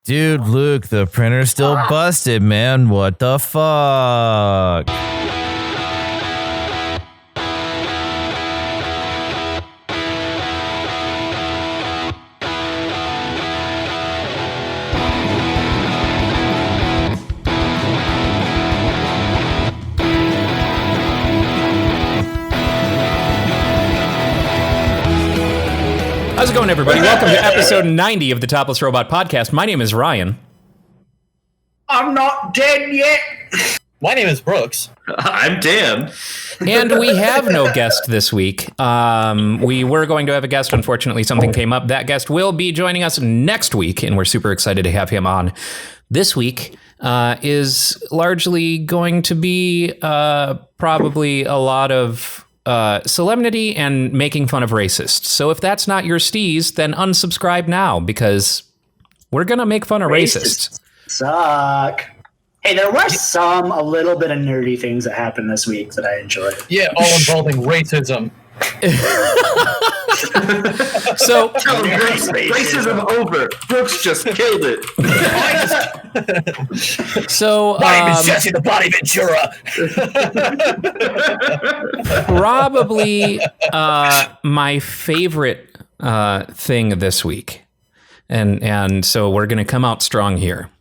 Dude, Luke, the printer's still busted, man. What the fuck? How's it going, everybody? Welcome to episode 90 of the Topless Robot podcast. My name is Ryan. I'm not dead yet. My name is Brooks. I'm Dan. And we have no guest this week. We were going to have a guest. Unfortunately, something came up. That guest will be joining us next week, and we're super excited to have him on. This week is largely going to be probably a lot of solemnity and making fun of racists. So if that's not your steez, then unsubscribe now, because we're going to make fun of racists. Suck. Hey, there were some a little bit of nerdy things that happened this week that I enjoyed. Yeah, all involving racism. So Tell him racism over. Brooks just killed it. So My name is Jesse the Body Ventura. probably my favorite thing this week, and so we're going to come out strong here,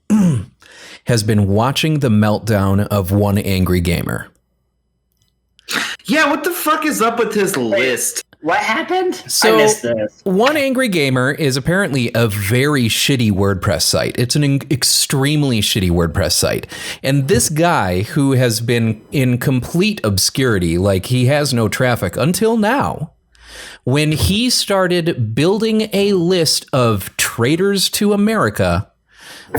has been watching the meltdown of one angry gamer. Yeah, what the fuck is up with his list? What happened? So, I missed this. One Angry Gamer is apparently a very shitty WordPress site. It's an extremely shitty WordPress site. And this guy, who has been in complete obscurity, like he has no traffic until now, when he started building a list of traitors to America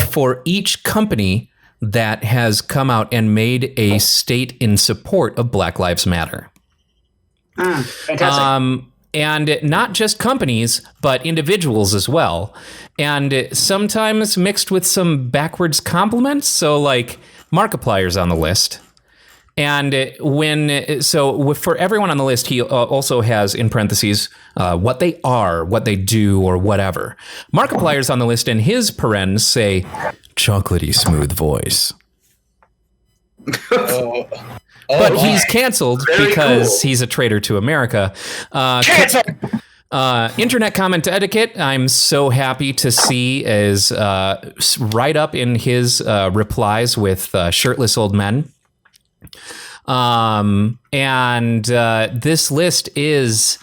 for each company that has come out and made a state in support of Black Lives Matter. Fantastic. And not just companies, but individuals as well. And sometimes mixed with some backwards compliments. So like Markiplier's on the list. And for everyone on the list, he also has in parentheses what they are, what they do, or whatever. Markiplier's on the list, and his parens say chocolatey smooth voice. But he's canceled because he's a traitor to America. Internet comment etiquette, I'm so happy to see, is right up in his replies with shirtless old men. This list is,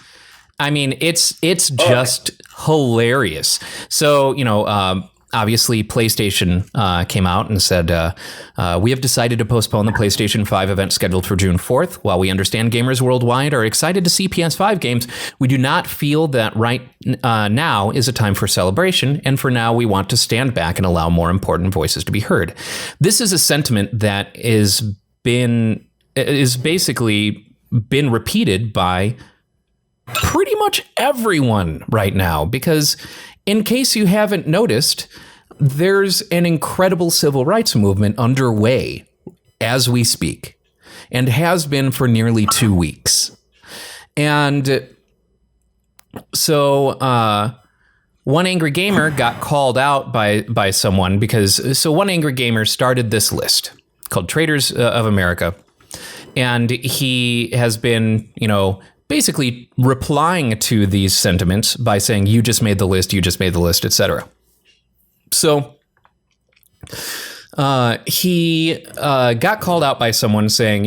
I mean, it's just hilarious. So, obviously, PlayStation came out and said, we have decided to postpone the PlayStation 5 event scheduled for June 4th. While we understand gamers worldwide are excited to see PS5 games, we do not feel that right now is a time for celebration, and for now we want to stand back and allow more important voices to be heard. This is a sentiment that is basically been repeated by pretty much everyone right now, because in case you haven't noticed, there's an incredible civil rights movement underway as we speak, and has been for nearly 2 weeks. And so One Angry Gamer got called out by someone because One Angry Gamer started this list called Traitors of America, and he has been, basically replying to these sentiments by saying, you just made the list, etc. So he got called out by someone saying,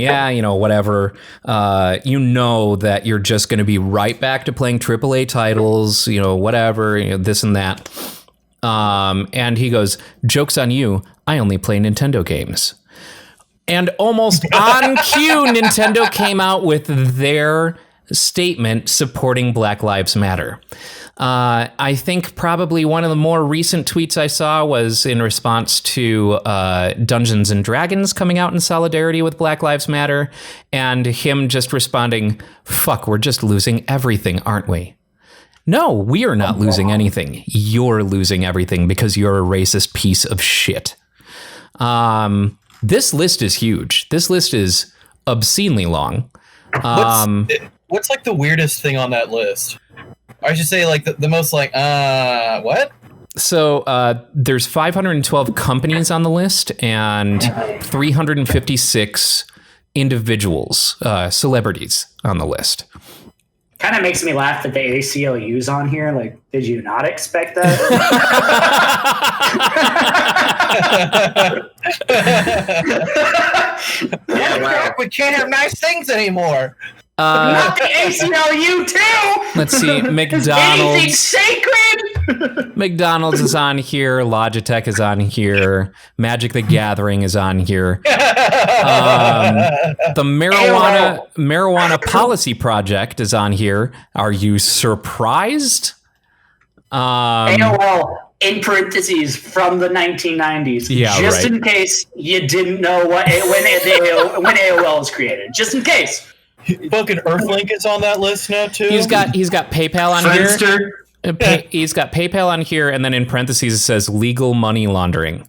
whatever, that you're just going to be right back to playing AAA titles, whatever, this and that. And he goes, joke's on you, I only play Nintendo games. And almost on cue, Nintendo came out with their statement supporting Black Lives Matter. I think probably one of the more recent tweets I saw was in response to Dungeons and Dragons coming out in solidarity with Black Lives Matter, and him just responding, fuck, we're just losing everything, aren't we? No, we are not losing anything. You're losing everything because you're a racist piece of shit. This list is huge. This list is obscenely long. What's like the weirdest thing on that list? I should say like the most like, what? So there's 512 companies on the list and 356 individuals, celebrities on the list. Kind of makes me laugh that the ACLU's on here. Like, did you not expect that? Crap, we can't have nice things anymore. Not the ACLU too. Let's see, Is anything McDonald's. sacred? McDonald's is on here. Logitech is on here. Magic the Gathering is on here. The marijuana policy project is on here. Are you surprised? AOL in parentheses from the 1990s. Yeah, just right. in case you didn't know when AOL was created. Just in case. Fucking Earthlink is on that list now too. He's got PayPal on Friendster. here. He's got PayPal on here, and then in parentheses it says legal money laundering.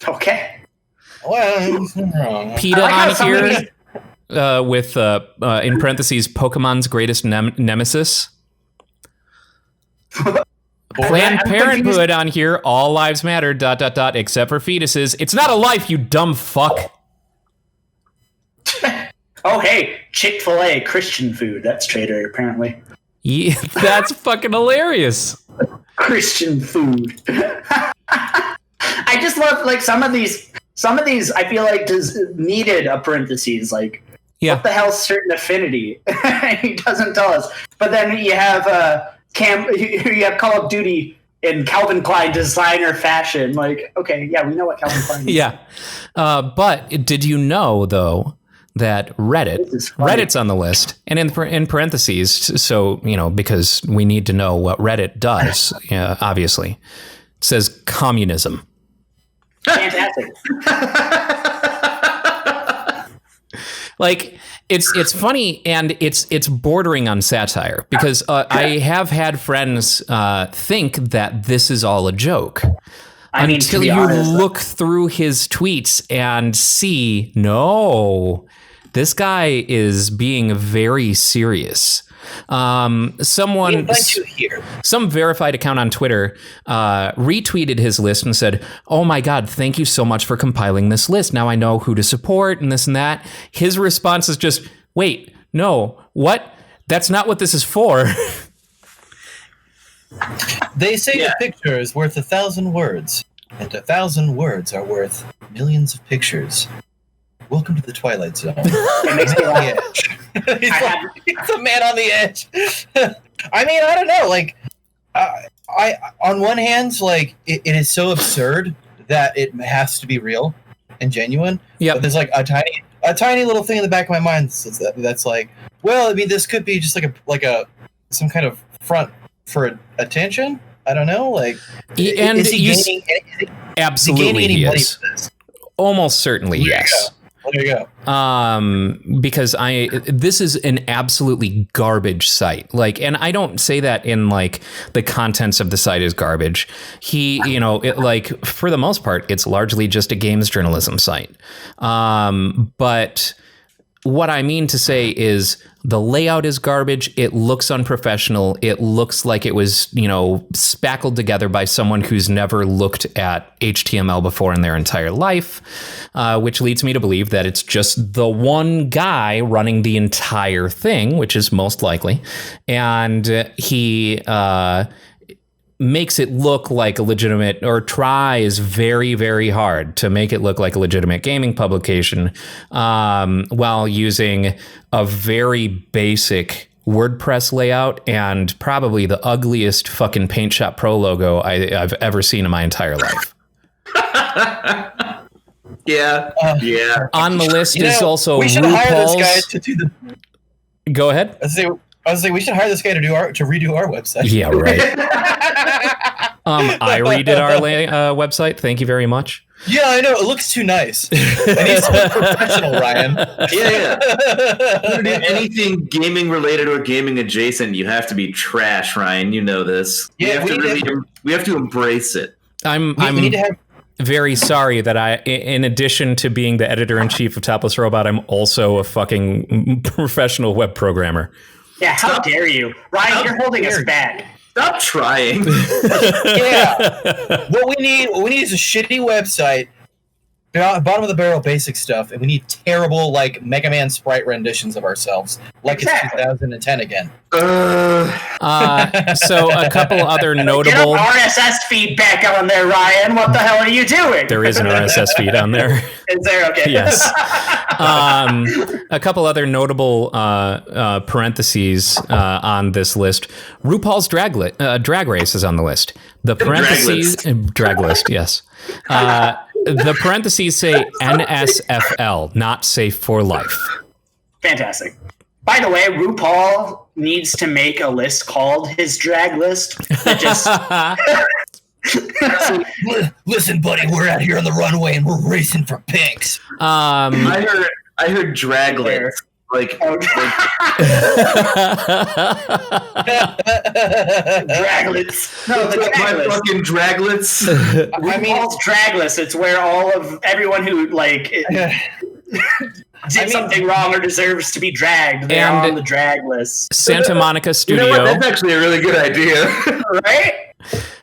Okay. Well, PETA I like how on somebody- here with in parentheses Pokemon's greatest nemesis. Planned I'm Parenthood on here. All lives matter. ... Except for fetuses. It's not a life, you dumb fuck. Oh, hey, Chick-fil-A, Christian food. That's traitor, apparently. Yeah, that's fucking hilarious. Christian food. I just love, like, some of these, I feel like needed a parentheses, like, Yeah. what the hell's certain affinity? He doesn't tell us. But then you have you have Call of Duty in Calvin Klein designer fashion. Like, okay, yeah, we know what Calvin Klein is. Yeah. But did you know, though, that This is funny. Reddit's on the list, and in parentheses, so, because we need to know what Reddit does, obviously, it says communism. Fantastic. Like, it's funny, and it's bordering on satire, because I have had friends think that this is all a joke. I mean, to Until be you honest, look through his tweets and see, no, this guy is being very serious. Someone, invite you here. some verified account on Twitter retweeted his list and said, "Oh my God, thank you so much for compiling this list. Now I know who to support and this and that." His response is just, "Wait, no, what? That's not what this is for." They say a picture is worth 1,000 words, and 1,000 words are worth millions of pictures. Welcome to the Twilight Zone. it makes me laugh. He's a man on the edge. I mean, I don't know. Like, I on one hand, like it is so absurd that it has to be real and genuine. Yep. But there's like a tiny little thing in the back of my mind that's like, well, I mean, this could be just like a some kind of front for attention. I don't know. Like, And is he you gaining? absolutely any he money is. for this? Almost certainly, yes. There you go. Because this is an absolutely garbage site. Like, and I don't say that in like the contents of the site is garbage. Like for the most part, it's largely just a games journalism site. But what I mean to say is the layout is garbage. It looks unprofessional. It looks like it was, spackled together by someone who's never looked at HTML before in their entire life, which leads me to believe that it's just the one guy running the entire thing, which is most likely. And he makes it look like a legitimate, or tries very, very hard to make it look like a legitimate gaming publication, while using a very basic WordPress layout and probably the ugliest fucking Paint Shop Pro logo I've ever seen in my entire life. Yeah. On the list is also we should hire this guy RuPaul's. to do the. Go ahead. I was saying we should hire this guy to redo our website. Yeah, right. I redid our website. Thank you very much. Yeah, I know. It looks too nice. It needs to look professional, Ryan. Yeah. Anything gaming related or gaming adjacent, you have to be trash, Ryan. You know this. Yeah, we have to embrace it. We need to have. Very sorry that in addition to being the editor-in-chief of Topless Robot, I'm also a fucking professional web programmer. Yeah, how dare you? Ryan, you're holding us back. Stop trying. Yeah. What we need is a shitty website, bottom of the barrel basic stuff, and we need terrible like Mega Man sprite renditions of ourselves, like it's 2010 again. So a couple other notable. Get an RSS feed back on there, Ryan. What the hell are you doing? There is an RSS feed on there. Is there? Okay. Yes. A couple other notable parentheses on this list. RuPaul's Drag Race is on the list. The parentheses drag list. Yes. The parentheses say NSFL, not safe for life. Fantastic. By the way, RuPaul needs to make a list called his drag list. That just Listen, buddy, we're out here on the runway and we're racing for pinks. I heard draglet. Like draglets. No, the my drag list. fucking draglets. RuPaul's drag list. It's where all of everyone who like did something wrong or deserves to be dragged. They're on the drag list. Santa Monica Studio. You know what? That's actually a really good idea. Right?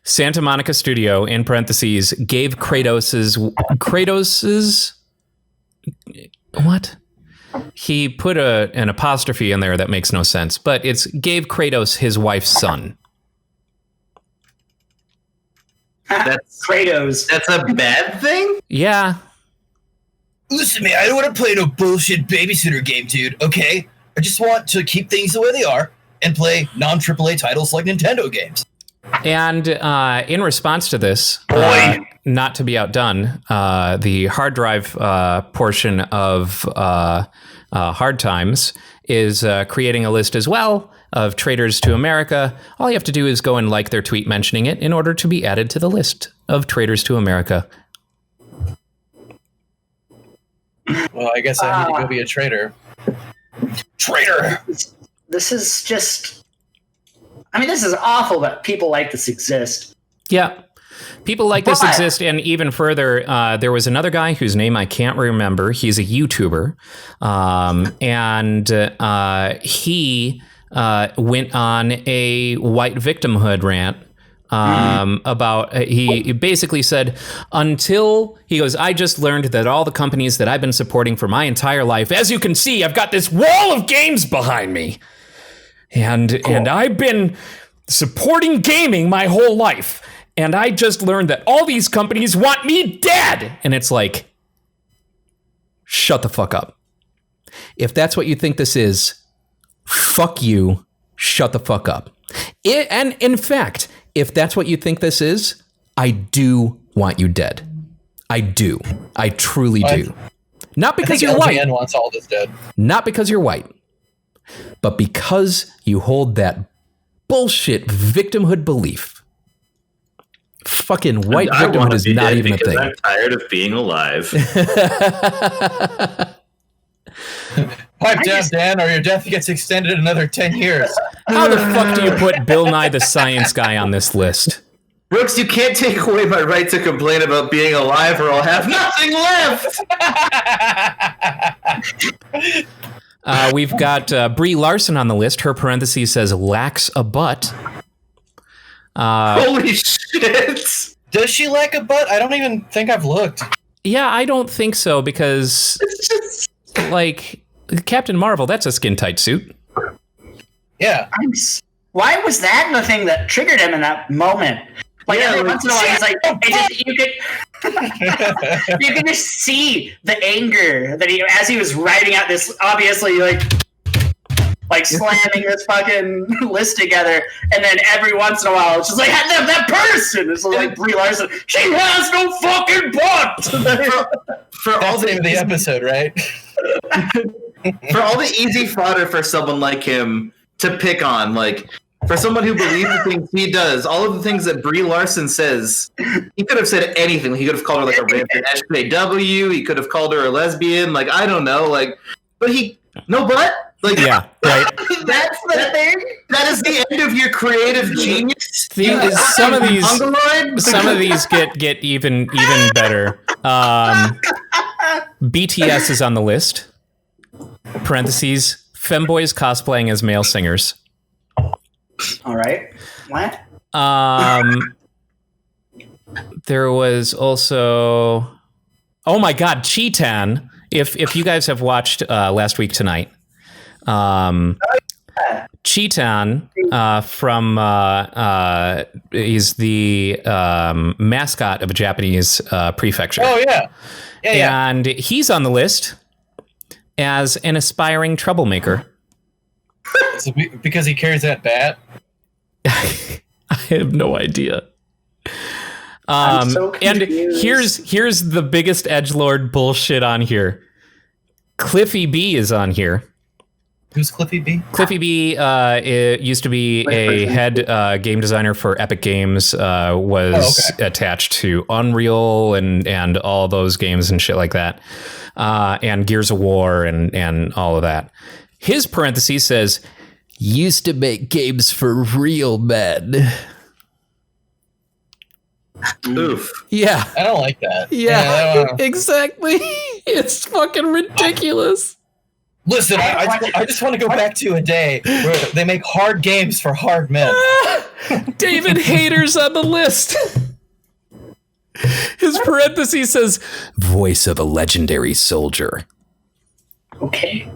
Santa Monica Studio, in parentheses, gave Kratos's what? He put an apostrophe in there that makes no sense, but it's gave Kratos his wife's son. That's Kratos. That's a bad thing? Yeah. Listen, man, I don't want to play no bullshit babysitter game, dude, okay? I just want to keep things the way they are and play non-AAA titles like Nintendo games. And in response to this, not to be outdone, the hard drive portion of Hard Times is creating a list as well of Traitors to America. All you have to do is go and like their tweet mentioning it in order to be added to the list of Traitors to America. Well, I guess I need to go be a traitor. Traitor! This is just... I mean, this is awful that people like this exist. Yeah. People like this exist, and even further, there was another guy whose name I can't remember. He's a YouTuber, and he went on a white victimhood rant about, he basically said, I just learned that all the companies that I've been supporting for my entire life, as you can see, I've got this wall of games behind me. And I've been supporting gaming my whole life. And I just learned that all these companies want me dead. And it's like, shut the fuck up. If that's what you think this is, fuck you, shut the fuck up. And in fact, if that's what you think this is, I do want you dead. I do. I truly do. Not because you're white. LGN wants all this dead. Not because you're white. But because you hold that bullshit victimhood belief. Fucking white victimhood is not even a thing. I'm tired of being alive. Pipe down, Dan, or your death gets extended another 10 years. How the fuck do you put Bill Nye the Science Guy on this list? Brooks, you can't take away my right to complain about being alive or I'll have nothing left! We've got Brie Larson on the list. Her parentheses says lacks a butt. Holy shit! Does she lack a butt? I don't even think I've looked. Yeah, I don't think so because, like, Captain Marvel, that's a skin-tight suit. Yeah. Why was that the thing that triggered him in that moment? Like every once in a while, he's like, you can just see the anger that as he was writing out this, obviously like slamming this fucking list together, and then every once in a while, it's just like that person. It's like Brie Larson. She has no fucking butt. For all the name of the episode, right? For all the easy fodder for someone like him to pick on, like. For someone who believes the things he does, all of the things that Brie Larson says, he could have said anything. He could have called her like a rampant SJW. He could have called her a lesbian. Like, I don't know. Like, but no butt? Like, yeah, right. That's the thing? That is the end of your creative genius? Some of these get even better. BTS is on the list. Parentheses, femboys cosplaying as male singers. All right. What? There was also, oh my God, Cheetan. If you guys have watched Last Week Tonight, Cheetan from he's the mascot of a Japanese prefecture. Oh yeah, yeah. And he's on the list as an aspiring troublemaker. So because he carries that bat. I have no idea. I'm so And confused. here's the biggest edgelord bullshit on here. Cliffy B is on here. Who's Cliffy B? Cliffy B it used to be a head game designer for Epic Games. Was attached to Unreal and all those games and shit like that, and Gears of War and all of that. His parentheses says, used to make games for real men. Oof. Yeah. I don't like that. Yeah, exactly. It's fucking ridiculous. Listen, I just want to go back to a day where they make hard games for hard men. David Hayter's on the list. His parentheses says, voice of a legendary soldier. Okay.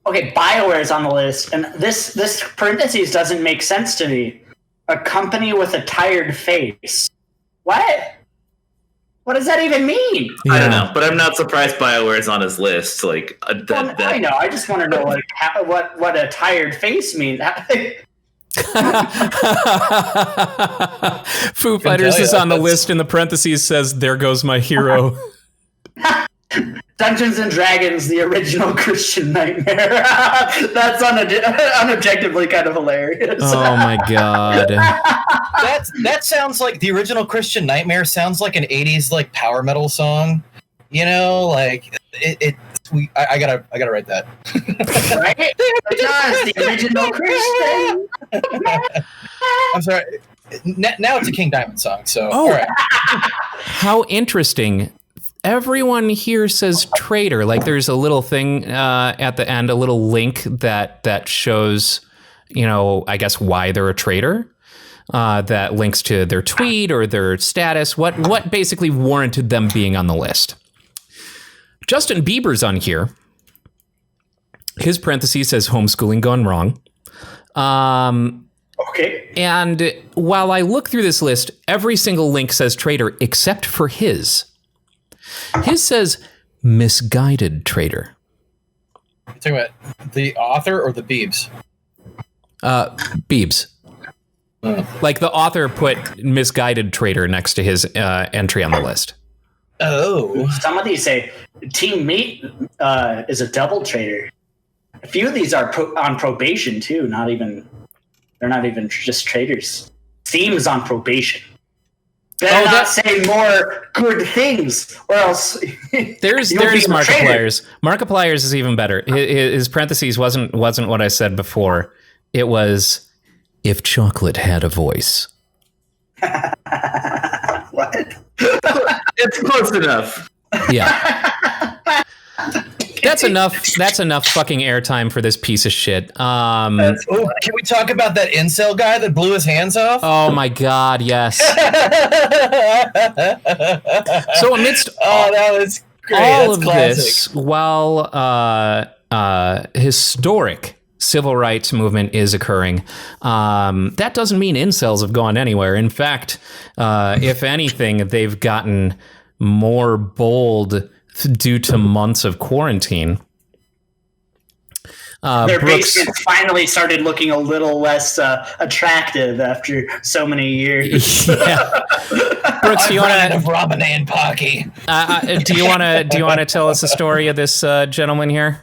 Okay, BioWare's on the list, and this parentheses doesn't make sense to me. A company with a tired face. What? What does that even mean? I don't know, but I'm not surprised BioWare is on his list. Like I know. I just want to know what a tired face means. Foo Fighters is on the list, and the parentheses says, there goes my hero. Dungeons and Dragons, the original Christian nightmare. That's unobjectively kind of hilarious. Oh my God. That sounds like the original Christian Nightmare sounds like an 80s like power metal song. You know, like I gotta write that. Right? It does, the original Christian. I'm sorry. Now it's a King Diamond song, so Oh. all right. How interesting. Everyone here says traitor. Like there's a little thing at the end, a little link that shows, I guess why they're a traitor. That links to their tweet or their status. What basically warranted them being on the list? Justin Bieber's on here. His parentheses says homeschooling gone wrong. Okay. And while I look through this list, every single link says traitor except for his. His says misguided traitor. You talking about the author or the Beebs? Beebs. Like the author put misguided traitor next to his entry on the list. Oh. Some of these say Team Meat is a double traitor. A few of these are on probation too. They're not even just traitors. Seems on probation. Better not say more good things, or else there's Markiplier's. Markiplier's is even better. His parentheses wasn't what I said before. It was if chocolate had a voice. What? It's close enough. Yeah. That's enough fucking airtime for this piece of shit. Can we talk about that incel guy that blew his hands off? Oh my God, yes. So amidst that was great. all That's of classic. this, while historic civil rights movement is occurring, that doesn't mean incels have gone anywhere. In fact, if anything, they've gotten more bold due to months of quarantine. Their Brooks, basements finally started looking a little less attractive after so many years. yeah. Brooks, do you want of Robin and Pocky. do you want to tell us the story of this gentleman here?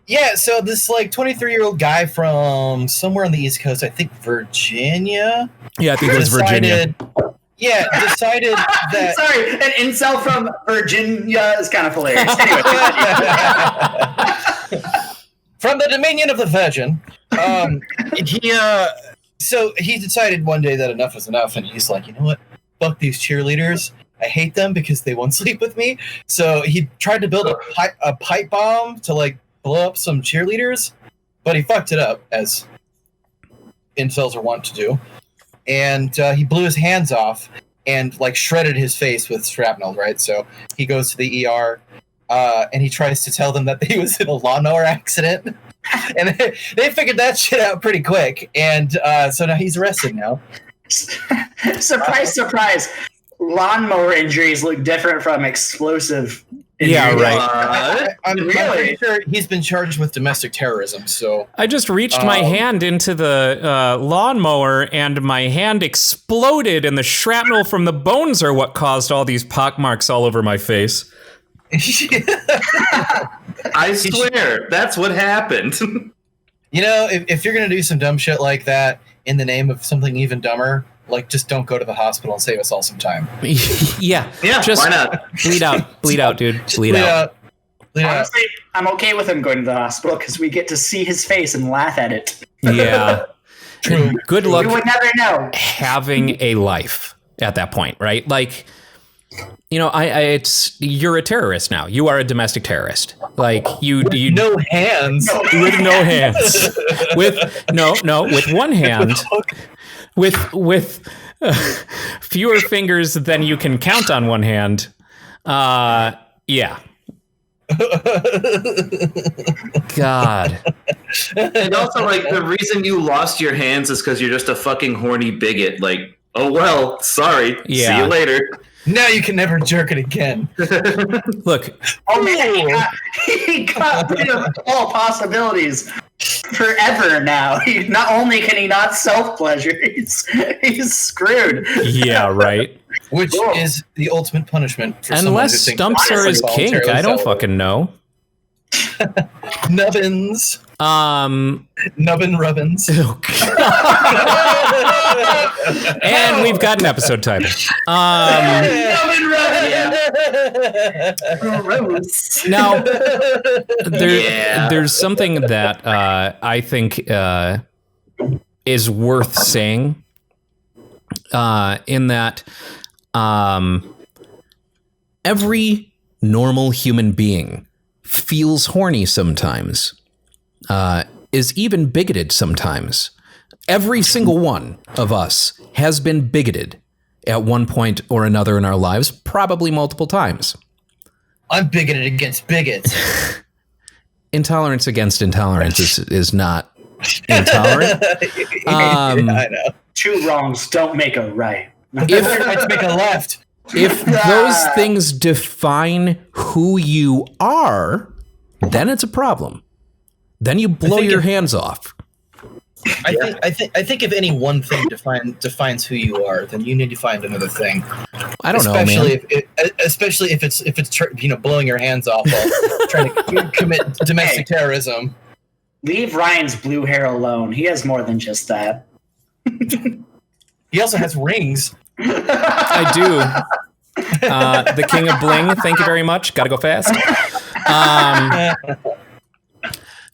Yeah, so this 23-year-old guy from somewhere on the East Coast, I think Virginia. Yeah, I think it was Virginia. Yeah, decided that. Sorry, an incel from Virginia is kind of hilarious. Anyway, from the Dominion of the Virgin, he decided one day that enough was enough, and he's like, you know what? Fuck these cheerleaders. I hate them because they won't sleep with me. So he tried to build a pipe bomb to blow up some cheerleaders, but he fucked it up, as incels are wont to do. And he blew his hands off and like shredded his face with shrapnel, right? So he goes to the ER and he tries to tell them that he was in a lawnmower accident. And they figured that shit out pretty quick. And so now he's arrested now. Surprise, surprise. Lawnmower injuries look different from explosive injuries. Yeah, right. I'm Really? pretty sure he's been charged with domestic terrorism. So I just reached my hand into the lawnmower and my hand exploded, and the shrapnel from the bones are what caused all these pockmarks all over my face. I swear, that's what happened. You know, if you're going to do some dumb shit like that in the name of something even dumber, like, just don't go to the hospital and save us all some time. Yeah, Why not? bleed out, dude. Bleed out. Honestly, I'm okay with him going to the hospital because we get to see his face and laugh at it. Yeah. True. Good luck You would never know. having a life at that point, right? Like, you know, you're a terrorist now. You are a domestic terrorist. Like you No hands. with no hands, with one hand, with fewer fingers than you can count on one hand. Yeah. God. And also, like, the reason you lost your hands is because you're just a fucking horny bigot. Like, oh well, sorry. See Yeah. you later. Now you can never jerk it again. Look, Oh man, he got rid of all possibilities forever now. Not only can he not self-pleasure, he's screwed. yeah, right. Which is the ultimate punishment for Unless stumps are his kink, I don't fucking know. Nubbins. Nubbin Rubbins. Oh, and we've got an episode title. Now, there's something that I think is worth saying in that every normal human being feels horny sometimes, is even bigoted sometimes. Every single one of us has been bigoted at one point or another in our lives, probably multiple times. I'm bigoted against bigots. Intolerance against intolerance is not intolerant. I know. Two wrongs don't make a right. Let's make a left. If those things define who you are, then it's a problem. Then you blow your hands off. I think if any one thing defines who you are, then you need to find another thing. I don't know, man. Especially if it's blowing your hands off while trying to commit domestic terrorism. Leave Ryan's blue hair alone. He has more than just that. He also has rings. I do. The King of Bling, thank you very much. Gotta go fast.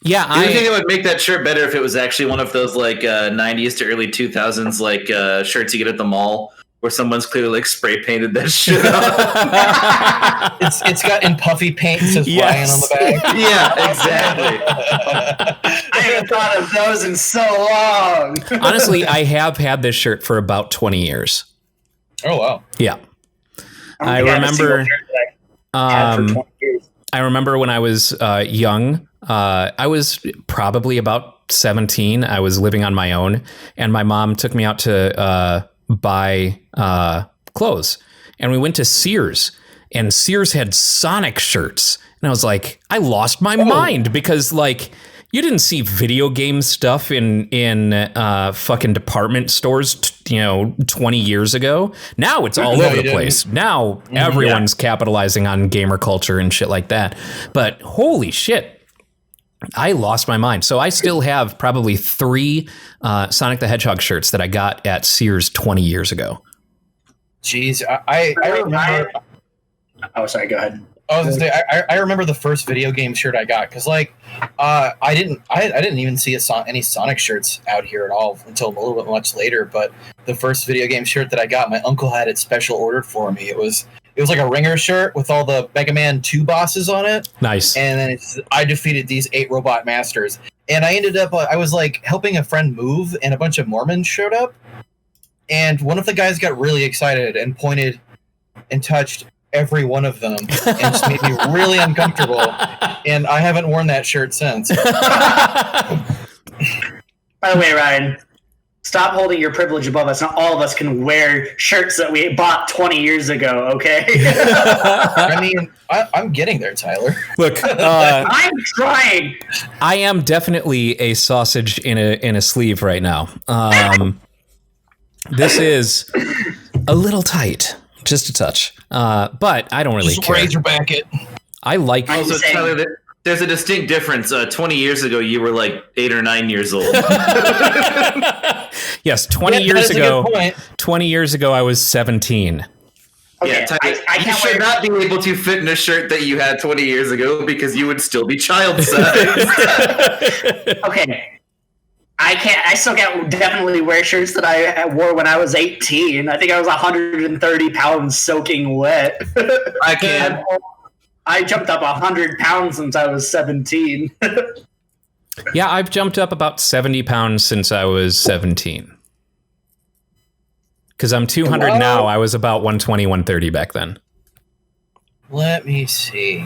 Yeah, Do you think it would make that shirt better if it was actually one of those like 90s to early 2000s like shirts you get at the mall where someone's clearly like spray painted that shit up? It's got in puffy paint and says Ryan on the back. Yeah, exactly. I haven't thought of those in so long. honestly, I have had this shirt for about 20 years. Oh wow. Yeah. I don't think have a single remember. shirt that I had for 20 years. I remember when I was young. I was probably about 17. I was living on my own, and my mom took me out to buy clothes. And we went to Sears, and Sears had Sonic shirts. And I was like, I lost my mind because, like, you didn't see video game stuff in fucking department stores, 20 years ago. Now it's all over the place. Now everyone's capitalizing on gamer culture and shit like that. But holy shit. I lost my mind. So I still have probably 3 Sonic the Hedgehog shirts that I got at Sears 20 years ago. Jeez, I remember. Oh, sorry. Go ahead. I remember the first video game shirt I got because I didn't even see any Sonic shirts out here at all until a little bit much later. But the first video game shirt that I got, my uncle had it special ordered for me. It was like a ringer shirt with all the Mega Man 2 bosses on it. Nice. And then I defeated these 8 robot masters. And I ended up, I was like helping a friend move, and a bunch of Mormons showed up. And one of the guys got really excited and pointed and touched every one of them, and just made me really uncomfortable. And I haven't worn that shirt since. By the way, Ryan, stop holding your privilege above us. Not all of us can wear shirts that we bought 20 years ago, okay? I mean, I'm getting there, Tyler. Look, I'm trying. I am definitely a sausage in a sleeve right now. This is a little tight, just a touch. But I don't really Just care. razorback it. I like. I'm Also, saying- Tyler, there's a distinct difference. 20 years ago, you were like 8 or 9 years old. Yes, 20 Yeah, years that's a ago. good point. 20 years ago, I was 17. Okay, Yeah, Tyler, I you can't should wear. not be able to fit in a shirt that you had 20 years ago because you would still be child size. Okay. I can't. I still can't definitely wear shirts that I wore when I was 18. I think I was 130 pounds soaking wet. I can. I jumped up 100 pounds since I was 17. Yeah, I've jumped up about 70 pounds since I was 17. Because I'm 200 Wow. now. I was about 120, 130 back then. Let me see.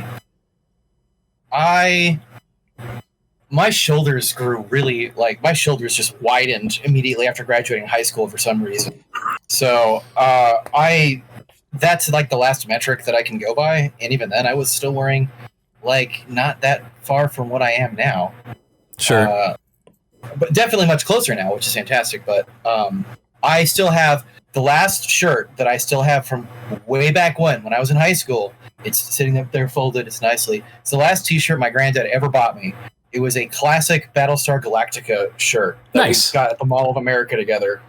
My shoulders grew really, like, my shoulders just widened immediately after graduating high school for some reason. So, that's like the last metric that I can go by. And even then, I was still wearing, like, not that far from what I am now. Sure. But definitely much closer now, which is fantastic. But I still have the last shirt that I still have from way back when I was in high school. It's sitting up there folded. It's nicely. It's the last T-shirt my granddad ever bought me. It was a classic Battlestar Galactica shirt that Nice. we got at the Mall of America together.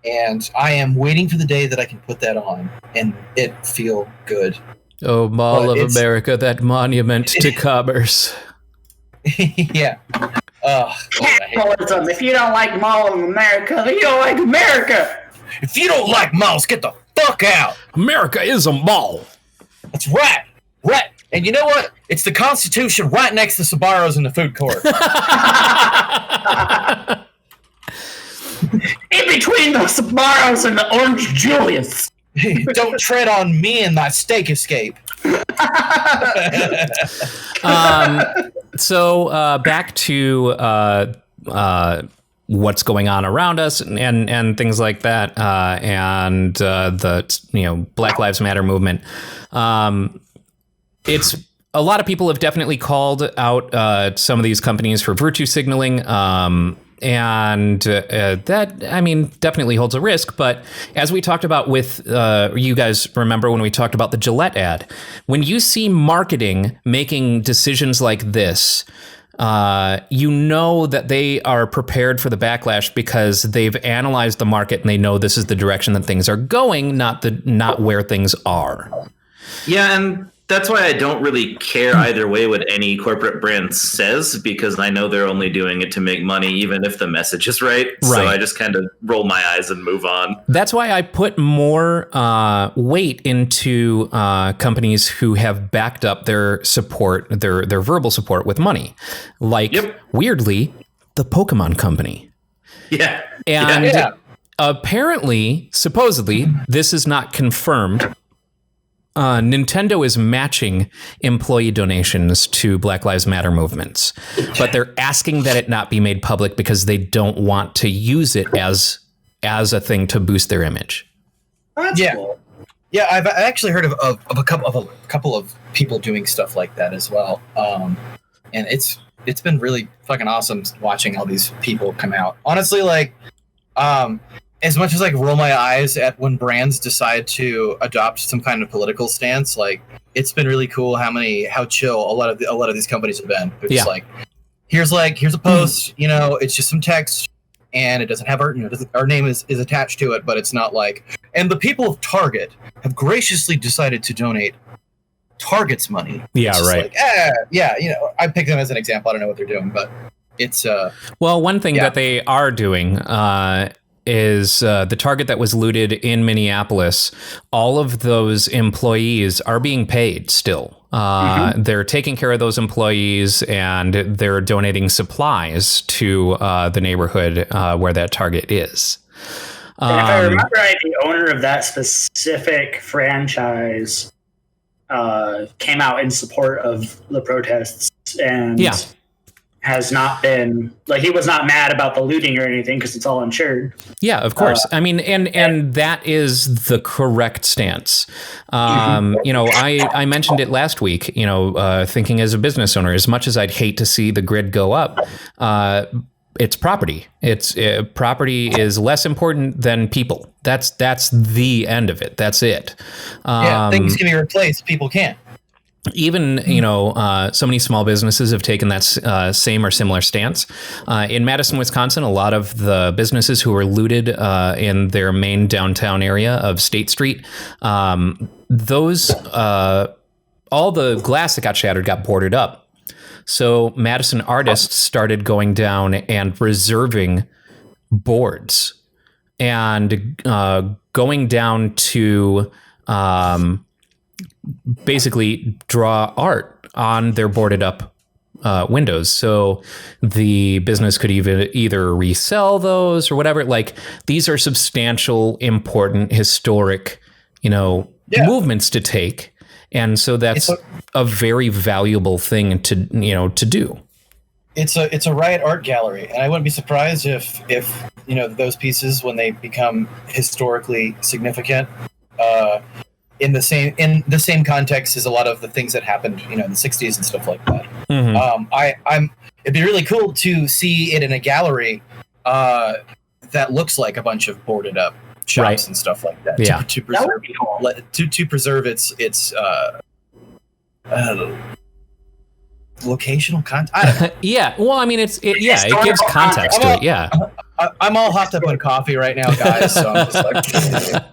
And I am waiting for the day that I can put that on and it feel good. Oh, Mall But of it's- America, that monument to commerce. Yeah. I hate Capitalism. If you don't like Mall of America, you don't like America. If you don't like malls, get the fuck out. America is a mall. That's right. Right. And you know what? It's the Constitution right next to Sbarro's in the food court. In between the Sbarro's and the Orange Julius. Don't tread on me and my steak escape. So back to what's going on around us and things like that, and the Black Lives Matter movement. It's a lot of people have definitely called out some of these companies for virtue signaling. And that, I mean, definitely holds a risk. But as we talked about with, you guys remember when we talked about the Gillette ad, when you see marketing making decisions like this, you know that they are prepared for the backlash because they've analyzed the market and they know this is the direction that things are going, not where things are. Yeah, and that's why I don't really care either way what any corporate brand says, because I know they're only doing it to make money, even if the message is right. So Right. I just kind of roll my eyes and move on. That's why I put more weight into companies who have backed up their support, their verbal support with money. Like, Yep. weirdly, the Pokemon Company. Yeah. And Yeah. apparently, supposedly, this is not confirmed. Nintendo is matching employee donations to Black Lives Matter movements, but they're asking that it not be made public because they don't want to use it as a thing to boost their image. That's Yeah. cool. Yeah, I've actually heard of a couple of people doing stuff like that as well. And it's been really fucking awesome watching all these people come out. Honestly, like, as much as like roll my eyes at when brands decide to adopt some kind of political stance, like it's been really cool how chill a lot of these companies have been. They're just Yeah. like, here's a post, it's just some text and it doesn't have our name is attached to it, but it's not like. And the people of Target have graciously decided to donate Target's money. Yeah, It's just right. like, I picked them as an example. I don't know what they're doing, but it's Well, one thing Yeah. that they are doing is the Target that was looted in Minneapolis. All of those employees are being paid still. They're taking care of those employees, and they're donating supplies to the neighborhood where that Target is. And if I remember right, the owner of that specific franchise came out in support of the protests and has not been, like, he was not mad about the looting or anything because it's all insured. Yeah, of course. I mean, and that is the correct stance. You know, I mentioned it last week, you know, thinking as a business owner, as much as I'd hate to see the grid go up, it's property. It's property is less important than people. That's the end of it. That's it. Things can be replaced. People can't. Even, you know, so many small businesses have taken that same or similar stance. In Madison, Wisconsin, a lot of the businesses who were looted in their main downtown area of State Street, those all the glass that got shattered got boarded up. So Madison artists started going down and reserving boards and going down to basically draw art on their boarded up windows. So the business could either resell those or whatever. Like, these are substantial, important, historic, you know, movements to take. And so that's a very valuable thing to do. It's a riot art gallery, and I wouldn't be surprised if you know, those pieces, when they become historically significant, in the same context as a lot of the things that happened, you know, in the 60s and stuff like that. It'd be really cool to see it in a gallery that looks like a bunch of boarded up shops and stuff like that. Yeah. To preserve, to preserve its locational content. I don't know. Yeah. Well, I mean, it gives context to it. Yeah. I'm all hopped up on coffee right now, guys. So I'm just like.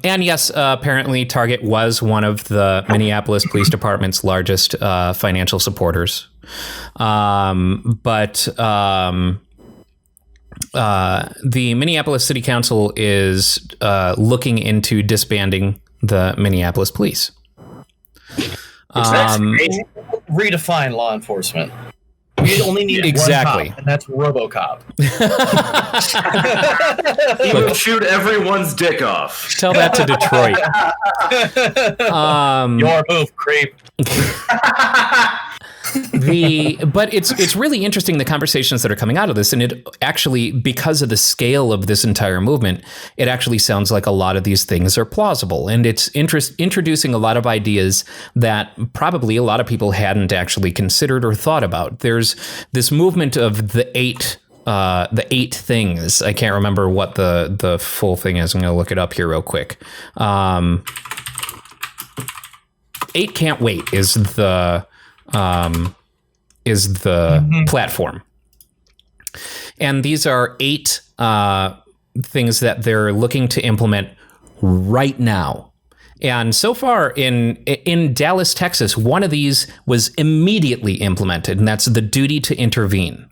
And yes, apparently Target was one of the Minneapolis Police Department's largest financial supporters. But the Minneapolis City Council is looking into disbanding the Minneapolis Police. Redefine law enforcement. We only need one cop, and that's RoboCop. He will shoot everyone's dick off. Tell that to Detroit. Your move, creep. But it's really interesting, the conversations that are coming out of this, and it actually, because of the scale of this entire movement, it actually sounds like a lot of these things are plausible, and it's introducing a lot of ideas that probably a lot of people hadn't actually considered or thought about. There's this movement of the eight things. I can't remember what the full thing is. I'm going to look it up here real quick. 8 Can't Wait is the platform. And these are 8 things that they're looking to implement right now. And so far in Dallas, Texas, one of these was immediately implemented, and that's the duty to intervene.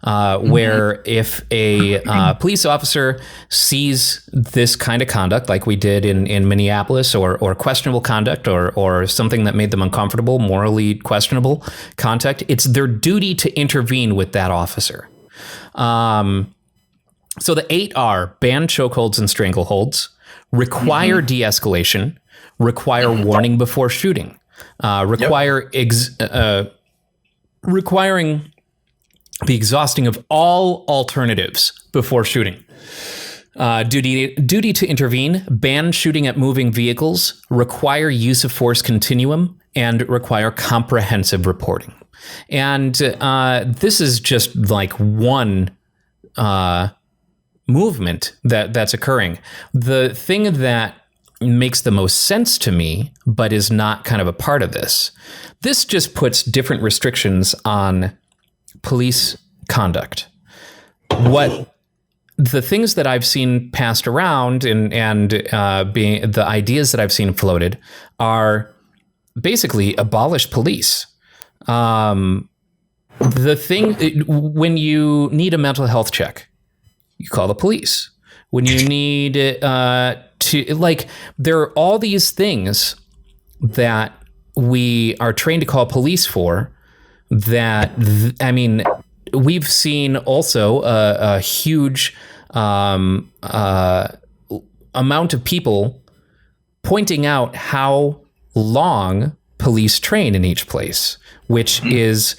Where if a police officer sees this kind of conduct, like we did in Minneapolis, or questionable conduct, or something that made them uncomfortable, morally questionable conduct, it's their duty to intervene with that officer. So the 8 are: ban chokeholds and strangleholds, require de-escalation, require warning before shooting, requiring the exhausting of all alternatives before shooting. Duty to intervene, ban shooting at moving vehicles, require use of force continuum, and require comprehensive reporting. And this is just like one movement that's occurring. The thing that makes the most sense to me, but is not kind of a part of this just puts different restrictions on police conduct. What the things that I've seen passed around and being the ideas that I've seen floated are basically abolish police. The thing, when you need a mental health check, you call the police. When you need there are all these things that we are trained to call police for, that, we've seen also a huge amount of people pointing out how long police train in each place, which is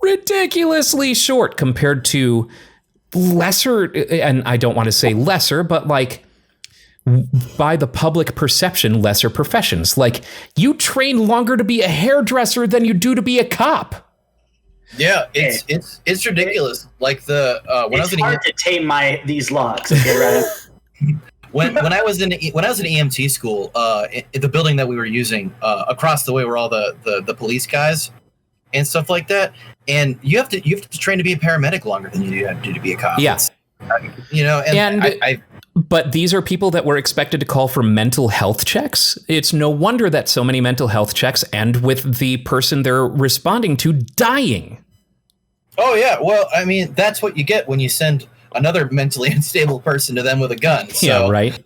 ridiculously short compared to lesser, and I don't want to say lesser, but like by the public perception, lesser professions. Like, you train longer to be a hairdresser than you do to be a cop. Yeah, it's ridiculous. Like it's hard to tame these logs. Okay, right? when I was in EMT school, in the building that we were using, across the way were all the police guys and stuff like that. And you have to train to be a paramedic longer than you do to be a cop. Yes, but these are people that were expected to call for mental health checks. It's no wonder that so many mental health checks end with the person they're responding to dying. Oh, yeah. Well, I mean, that's what you get when you send another mentally unstable person to them with a gun. So. Yeah, right.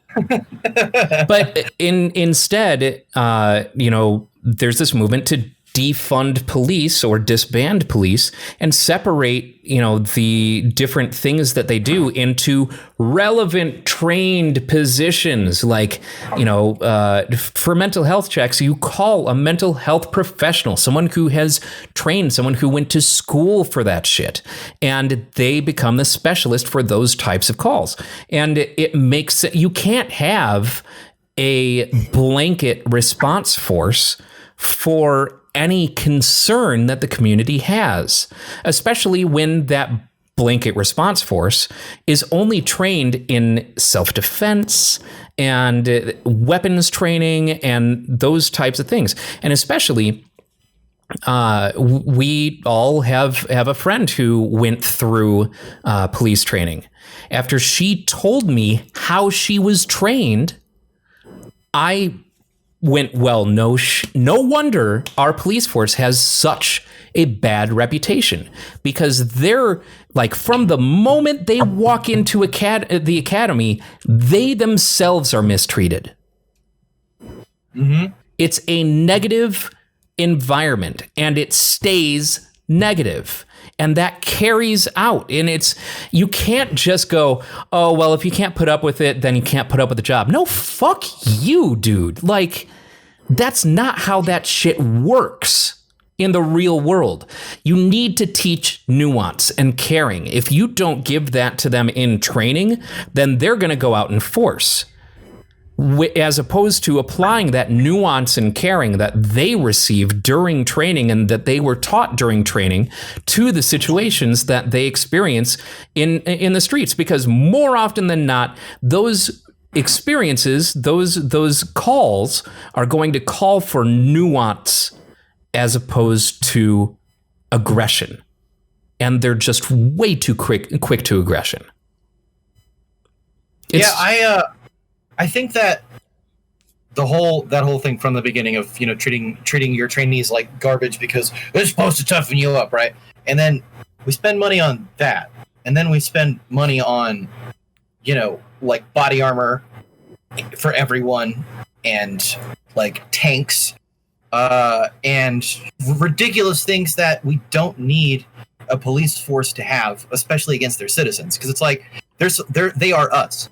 But instead, there's this movement to defund police or disband police and separate, the different things that they do into relevant trained positions. Like, for mental health checks, you call a mental health professional, someone who has trained, someone who went to school for that shit, and they become the specialist for those types of calls. And it makes it, you can't have a blanket response force for any concern that the community has, especially when that blanket response force is only trained in self-defense and weapons training and those types of things. And especially, we all have a friend who went through police training. After she told me how she was trained, I went, well, no wonder our police force has such a bad reputation, because they're like, from the moment they walk into the academy, they themselves are mistreated. Mm-hmm. It's a negative environment, and it stays negative. And that carries out. And you can't just go, oh, well, if you can't put up with it, then you can't put up with the job. No, fuck you, dude. Like, that's not how that shit works in the real world. You need to teach nuance and caring. If you don't give that to them in training, then they're going to go out and force, as opposed to applying that nuance and caring that they received during training and that they were taught during training to the situations that they experience in the streets. Because more often than not, those experiences, those calls are going to call for nuance as opposed to aggression. And they're just way too quick to aggression. I think that that whole thing from the beginning of, treating your trainees like garbage because they're supposed to toughen you up, right? And then we spend money on that. And then we spend money on, like body armor for everyone and like tanks and ridiculous things that we don't need a police force to have, especially against their citizens. Because it's like, they are us,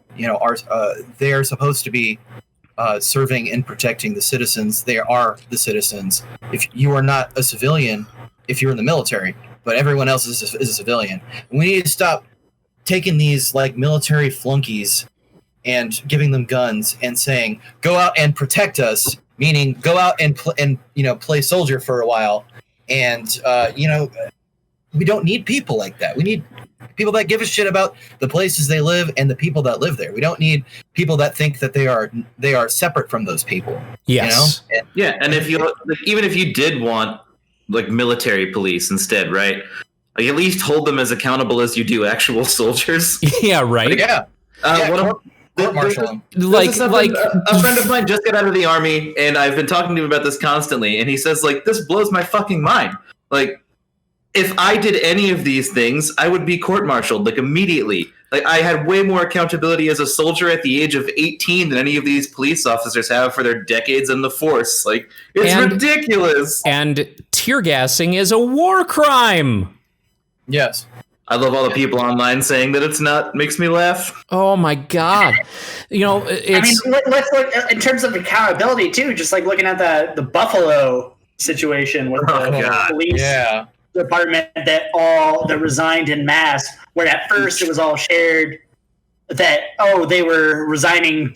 they are supposed to be serving and protecting the citizens. They are the citizens. If you are not a civilian, if you're in the military, but everyone else is a civilian. And we need to stop taking these like military flunkies and giving them guns and saying, go out and protect us, meaning go out and play soldier for a while. And, we don't need people like that. We need people that give a shit about the places they live and the people that live there. We don't need people that think that they are separate from those people. Yes. Yeah. And even if you did want like military police instead, right? Like, at least hold them as accountable as you do actual soldiers. Yeah. Right. Yeah. Court-martial them. A friend of mine just got out of the army, and I've been talking to him about this constantly, and he says, like, this blows my fucking mind. Like, if I did any of these things, I would be court-martialed, like, immediately. Like, I had way more accountability as a soldier at the age of 18 than any of these police officers have for their decades in the force. Like, it's ridiculous. And tear gassing is a war crime. Yes. I love all the people online saying that it's not. Makes me laugh. Oh my God. You know, it's... I mean, let's look in terms of accountability too, just like looking at the Buffalo situation with the police department that resigned en masse, where at first it was all shared that, they were resigning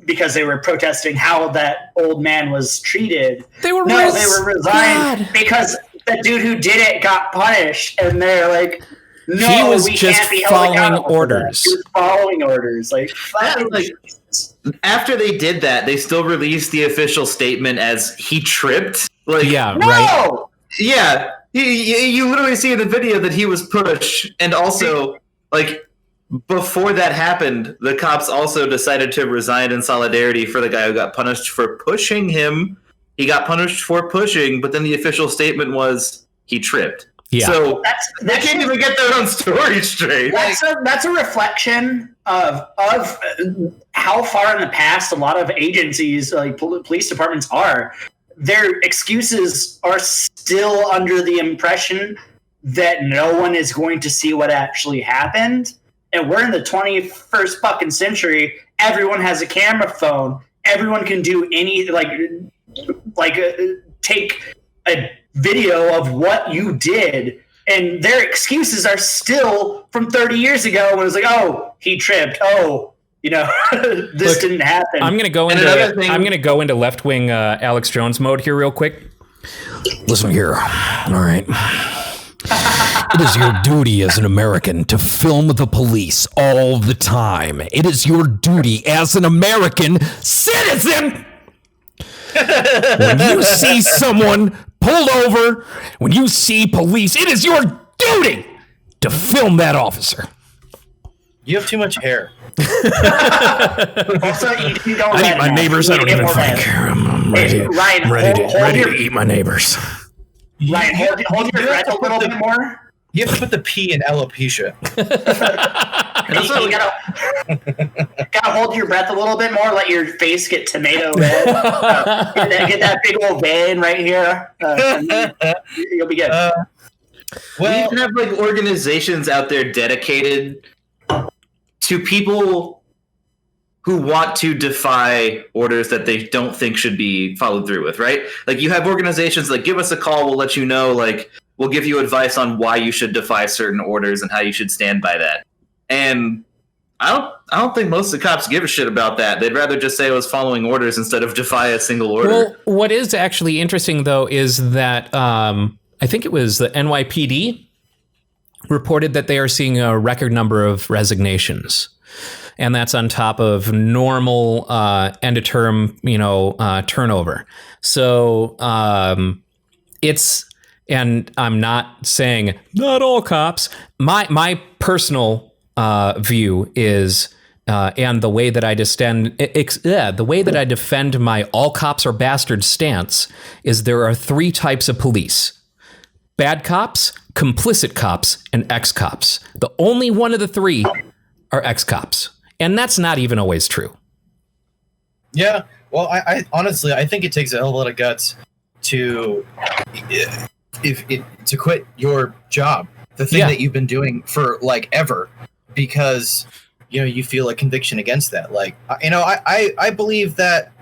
because they were protesting how that old man was treated. They were resigned because the dude who did it got punished, and they're like, no, he was we just can't be held following accountable orders. He was following orders. Like after they did that, they still released the official statement as he tripped. Like, right. Yeah, you literally see in the video that he was pushed, and also like before that happened, the cops also decided to resign in solidarity for the guy who got punished for pushing him. He got punished for pushing, but then the official statement was he tripped. Yeah. So they can't even get their own story straight. That's a reflection of how far in the past a lot of agencies, like police departments, are. Their excuses are still under the impression that no one is going to see what actually happened. And we're in the 21st fucking century. Everyone has a camera phone. Everyone can do take a video of what you did, and their excuses are still from 30 years ago when it was like, he tripped, this didn't happen. I'm gonna go into left-wing Alex Jones mode here real quick. Listen here, all right. It is your duty as an American to film the police all the time. It is your duty as an American citizen. When you see someone pulled over, when you see police, it is your duty to film that officer. You have too much hair. Also, you don't I eat my neighbors. I don't even care. I'm ready to eat my neighbors. Ryan, hold your breath a little bit more. You have to put the P in alopecia. You gotta hold your breath a little bit more. Let your face get tomato red. Get that big old vein right here. You'll be good. We even have organizations out there dedicated to people who want to defy orders that they don't think should be followed through with, right? Like, you have organizations like, give us a call, we'll let you know, we'll give you advice on why you should defy certain orders and how you should stand by that. And I don't think most of the cops give a shit about that. They'd rather just say it was following orders instead of defy a single order. Well, what is actually interesting, though, is that I think it was the NYPD reported that they are seeing a record number of resignations. And that's on top of normal end-of-term, turnover. So and I'm not saying not all cops. My personal view is, and the way that I defend my all cops are bastards stance is there are three types of police: bad cops, complicit cops, and ex-cops. The only one of the three are ex-cops. And that's not even always true. Yeah. Well, I honestly, I think it takes a hell of a lot of guts to quit your job, the thing that you've been doing for ever, because you feel a conviction against that. I believe that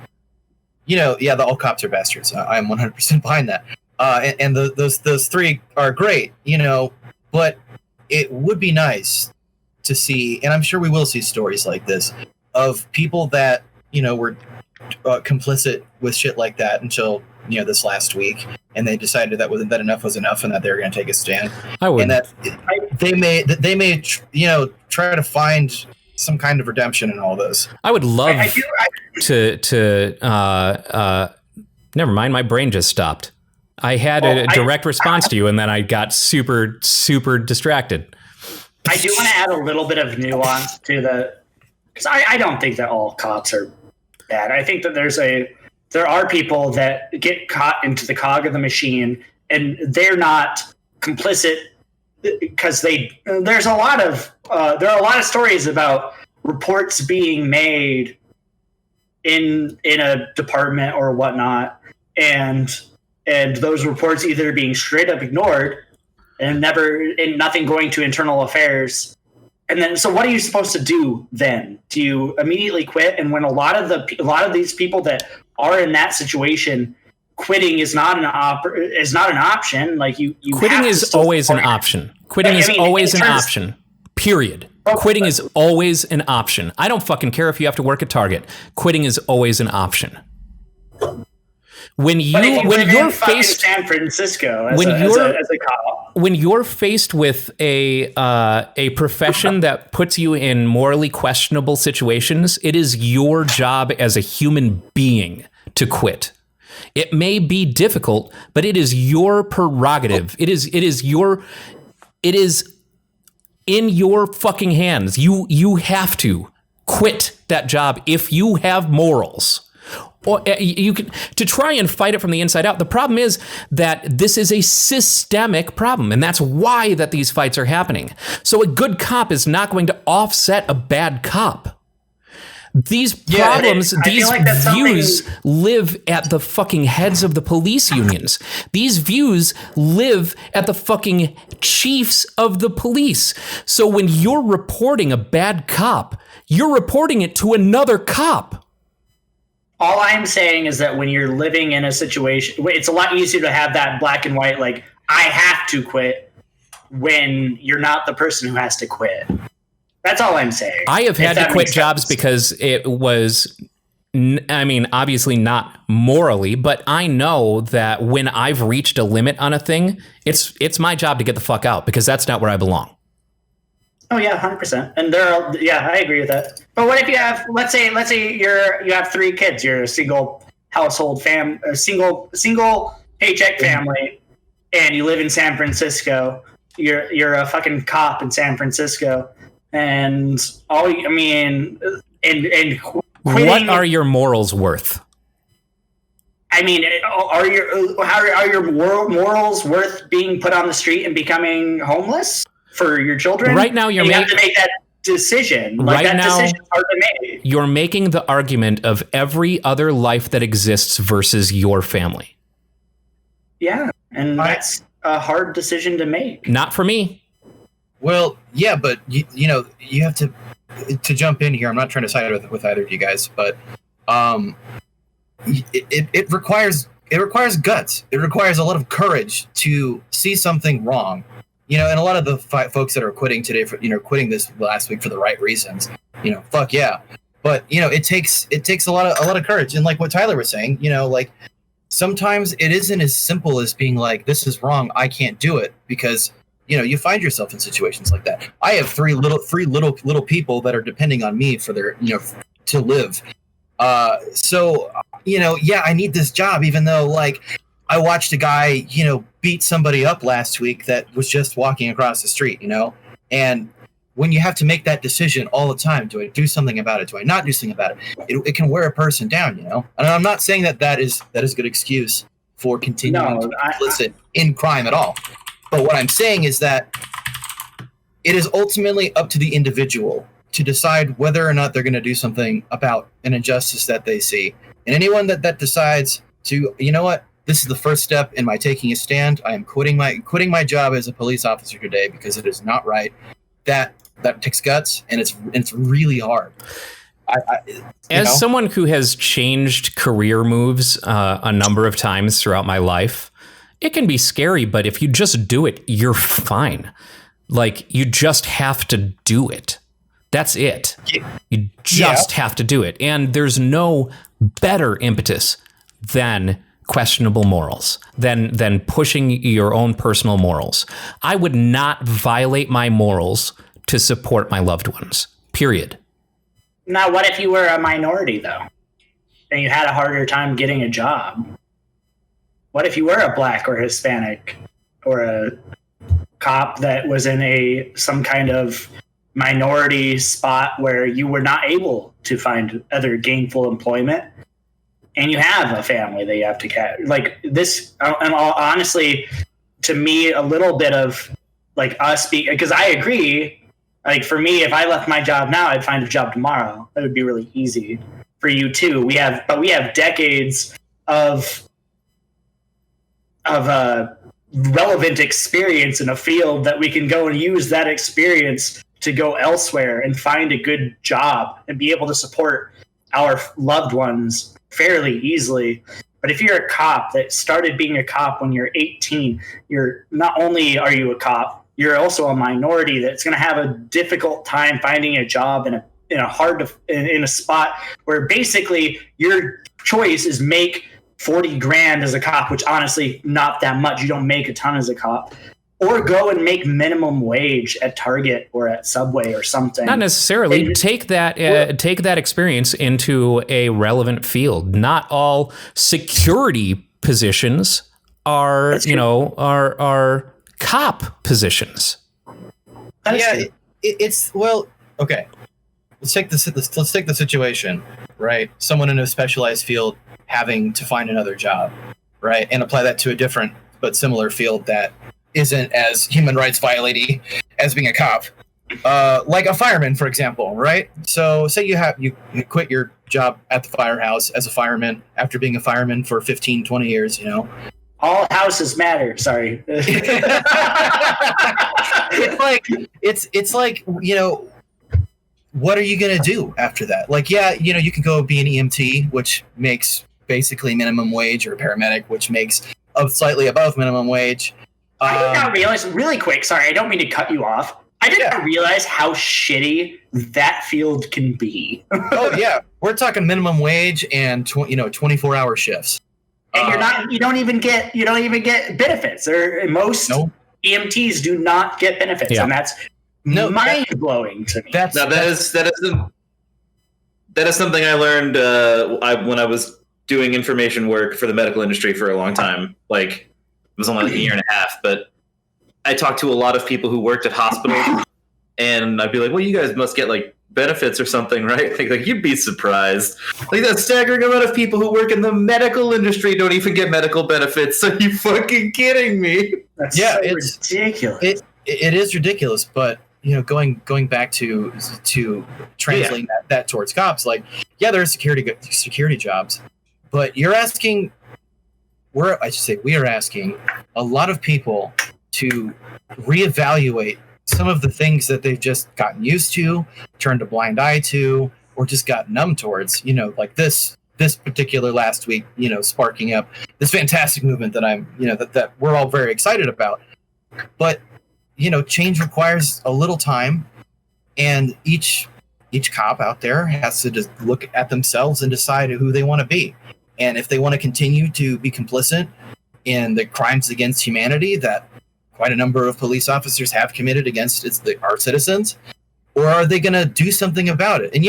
the all cops are bastards. I'm 100% behind that. And those three are great, but it would be nice to see, and I'm sure we will see stories like this of people that were complicit with shit like that until this last week, and they decided that enough was enough, and that they were going to take a stand. And that they may try to find some kind of redemption in all this. I would love to. Never mind, my brain just stopped. I had a direct response to you, and then I got super, super distracted. I do want to add a little bit of nuance to because I don't think that all cops are bad. I think that there are people that get caught into the cog of the machine, and they're not complicit because there's a lot of there are a lot of stories about reports being made in a department or whatnot, and those reports either being straight up ignored and nothing going to internal affairs. And then, so what are you supposed to do then? Do you immediately quit? And when a lot of these people that are in that situation, quitting is not an option. Like you quitting is always an option. Quitting is always an option. Period. Quitting is always an option. I don't fucking care if you have to work at Target. Quitting is always an option. When you're faced San Francisco as a cop, when you're faced with a profession that puts you in morally questionable situations, it is your job as a human being to quit. It may be difficult, but it is your prerogative. It is in your fucking hands. You have to quit that job if you have morals. Or you can, to try and fight it from the inside out. The problem is that this is a systemic problem, and that's why that these fights are happening. So a good cop is not going to offset a bad cop. These problems, these views live at the fucking heads of the police unions. These views live at the fucking chiefs of the police. So when you're reporting a bad cop, you're reporting it to another cop. All I'm saying is that when you're living in a situation, it's a lot easier to have that black and white, like, I have to quit, when you're not the person who has to quit. That's all I'm saying. I have had to quit jobs because it was, I mean, obviously not morally, but I know that when I've reached a limit on a thing, it's my job to get the fuck out, because that's not where I belong. Oh yeah, 100%. And I agree with that. But what if you have, let's say you have 3 kids, you're a single household a single paycheck family, and you live in San Francisco. You're a fucking cop in San Francisco, and quitting, what are your morals worth? I mean, are your morals worth being put on the street and becoming homeless for your children? Right now, you have to make that decision. Decision's hard to make. You're making the argument of every other life that exists versus your family. Yeah, and that's a hard decision to make. Not for me. Well, yeah, but you know, you have to jump in here. I'm not trying to side with either of you guys, but it requires guts. It requires a lot of courage to see something wrong. You know, and a lot of the folks that are quitting today, quitting this last week for the right reasons. You know, fuck yeah. But you know, it takes a lot of courage. And like what Tyler was saying, you know, like sometimes it isn't as simple as being like, this is wrong, I can't do it, because you know, you find yourself in situations like that. I have three little people that are depending on me for their, you know, to live. So you know, yeah, I need this job, even though like I watched a guy, you know, beat somebody up last week that was just walking across the street, you know? And when you have to make that decision all the time, do I do something about it? Do I not do something about it? It can wear a person down, you know? And I'm not saying that is a good excuse for continuing to be complicit in crime at all. But what I'm saying is that it is ultimately up to the individual to decide whether or not they're going to do something about an injustice that they see. And anyone that decides to, you know what? This is the first step in my taking a stand. I am quitting my job as a police officer today because it is not right. That takes guts, and it's really hard. As someone who has changed career moves a number of times throughout my life, it can be scary, but if you just do it, you're fine. Like, you just have to do it. That's it. You just have to do it. And there's no better impetus than questionable morals, than pushing your own personal morals. I would not violate my morals to support my loved ones. Period. Now, what if you were a minority, though, and you had a harder time getting a job? What if you were a black or Hispanic or a cop that was in some kind of minority spot where you were not able to find other gainful employment, and you have a family that you have to catch? Like this, and honestly, to me, a little bit of like us being, because I agree, Like for me, if I left my job now, I'd find a job tomorrow. That would be really easy for you too. We have decades of relevant experience in a field that we can go and use that experience to go elsewhere and find a good job and be able to support our loved ones fairly easily. But if you're a cop that started being a cop when you're 18, you're not only are you a cop, you're also a minority that's going to have a difficult time finding a job in a spot where basically your choice is make 40 grand as a cop, which honestly not that much. You don't make a ton as a cop, or go and make minimum wage at Target or at Subway or something. Not necessarily. Take that experience into a relevant field. Not all security positions are are cop positions. It's well, okay. Let's take the situation, right? Someone in a specialized field having to find another job, right, and apply that to a different but similar field that isn't as human rights violating as being a cop, like a fireman, for example, right? So say you quit your job at the firehouse as a fireman after being a fireman for 15, 20 years, all houses matter. Sorry. it's like what are you gonna do after that? Like, you can go be an EMT, which makes basically minimum wage, or a paramedic, which makes slightly above minimum wage. I did not realize, really quick, sorry, I don't mean to cut you off. I didn't realize how shitty that field can be. Oh yeah, we're talking minimum wage and 24-hour shifts. And you don't even get benefits. Most EMTs do not get benefits, and that's mind blowing to me. That is something I learned when I was doing information work for the medical industry for a long time. Like, it was only like a year and a half, but I talked to a lot of people who worked at hospitals, and I'd be like, well, you guys must get like benefits or something, right? Like you'd be surprised. Like, that staggering amount of people who work in the medical industry don't even get medical benefits. So you fucking kidding me? That's it's ridiculous. It is ridiculous, but going back to translating that towards cops, like, there are security jobs, but we are asking a lot of people to reevaluate some of the things that they've just gotten used to, turned a blind eye to, or just got numb towards, like this particular last week, sparking up this fantastic movement that that we're all very excited about. But, change requires a little time, and each cop out there has to just look at themselves and decide who they want to be. And if they want to continue to be complicit in the crimes against humanity that quite a number of police officers have committed against our citizens, or are they going to do something about it? And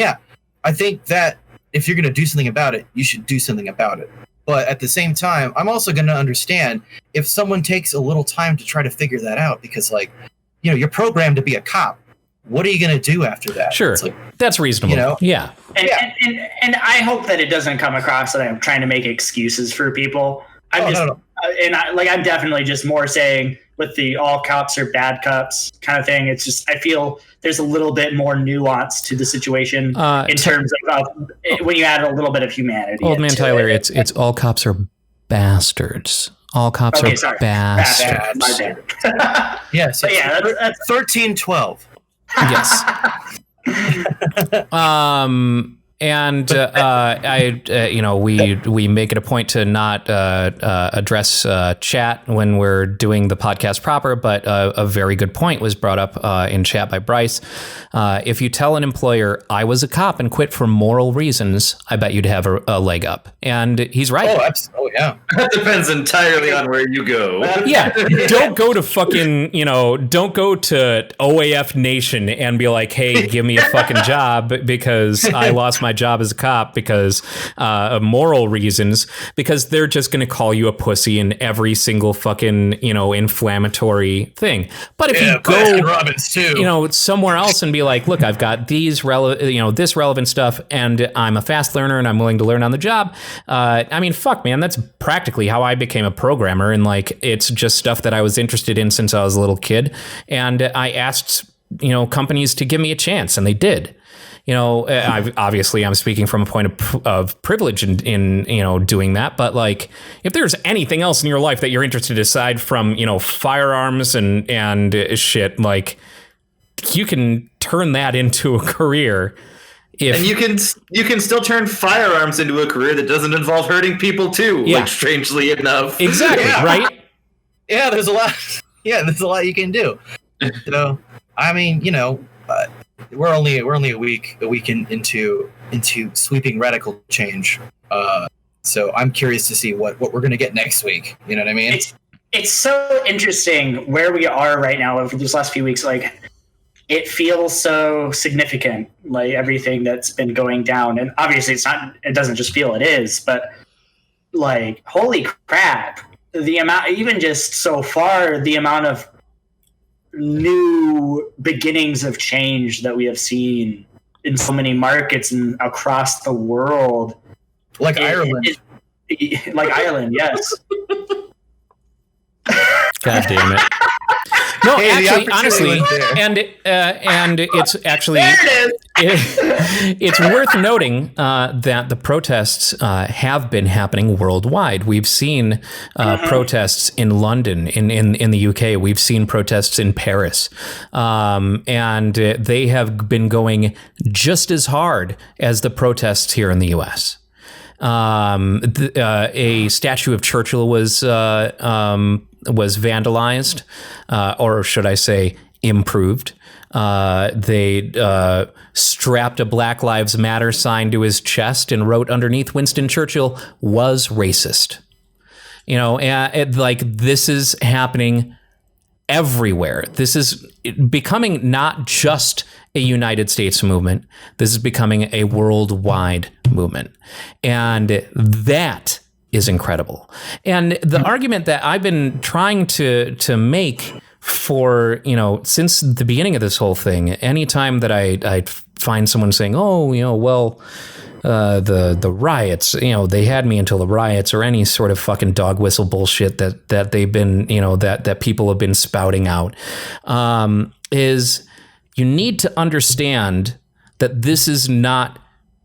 I think that if you're going to do something about it, you should do something about it. But at the same time, I'm also going to understand if someone takes a little time to try to figure that out, because you're programmed to be a cop. What are you going to do after that? Sure. That's reasonable. Yeah. And I hope that it doesn't come across that I'm trying to make excuses for people. I'm definitely just more saying with the all cops are bad cops kind of thing. It's just, I feel there's a little bit more nuance to the situation in terms of when you add a little bit of humanity. Old man Tyler, it's all cops are bastards. All cops are bastards. My bad. Yes. But that's 1312. Yes. We make it a point to not address chat when we're doing the podcast proper, but a very good point was brought up in chat by Bryce. If you tell an employer, I was a cop and quit for moral reasons, I bet you'd have a leg up. And he's right. Oh, absolutely, yeah. That depends entirely on where you go. Yeah, don't go to fucking, don't go to OAF Nation and be like, hey, give me a fucking job because I lost my job as a cop because of moral reasons, because they're just going to call you a pussy in every single fucking, inflammatory thing. But if you go, Rubbins too. Somewhere else and be like, look, I've got this relevant stuff and I'm a fast learner and I'm willing to learn on the job. Fuck, man, that's practically how I became a programmer. And it's just stuff that I was interested in since I was a little kid. And I asked companies to give me a chance, and they did. I'm speaking from a point of privilege in doing that. But like, if there's anything else in your life that you're interested aside from, firearms and shit, like, you can turn that into a career. And you can still turn firearms into a career that doesn't involve hurting people too. Yeah. Like, strangely enough. Exactly. Yeah. Right. Yeah, there's a lot. Yeah, there's a lot you can do. So, I mean, we're only a week into sweeping radical change. So I'm curious to see what we're gonna get next week. You know what I mean? It's so interesting where we are right now over these last few weeks. Like, it feels so significant, like everything that's been going down. And obviously it doesn't just feel, it is, but like, holy crap, the amount, even just so far, the amount of new beginnings of change that we have seen in so many markets and across the world. Like Ireland. Like Ireland, yes. God damn it. No, Hey, actually, honestly, and it's actually it's worth noting that the protests have been happening worldwide. We've seen protests in London, in the UK. We've seen protests in Paris, and they have been going just as hard as the protests here in the US. A statue of Churchill was vandalized, or should I say, improved. They strapped a Black Lives Matter sign to his chest and wrote underneath, "Winston Churchill was racist." This is happening everywhere. This is becoming not just a United States movement. This is becoming a worldwide movement. And that is incredible. And the argument that I've been trying to make for, since the beginning of this whole thing, anytime that I find someone saying, the riots, they had me until the riots, or any sort of fucking dog whistle bullshit that they've been, that people have been spouting out, is you need to understand that this is not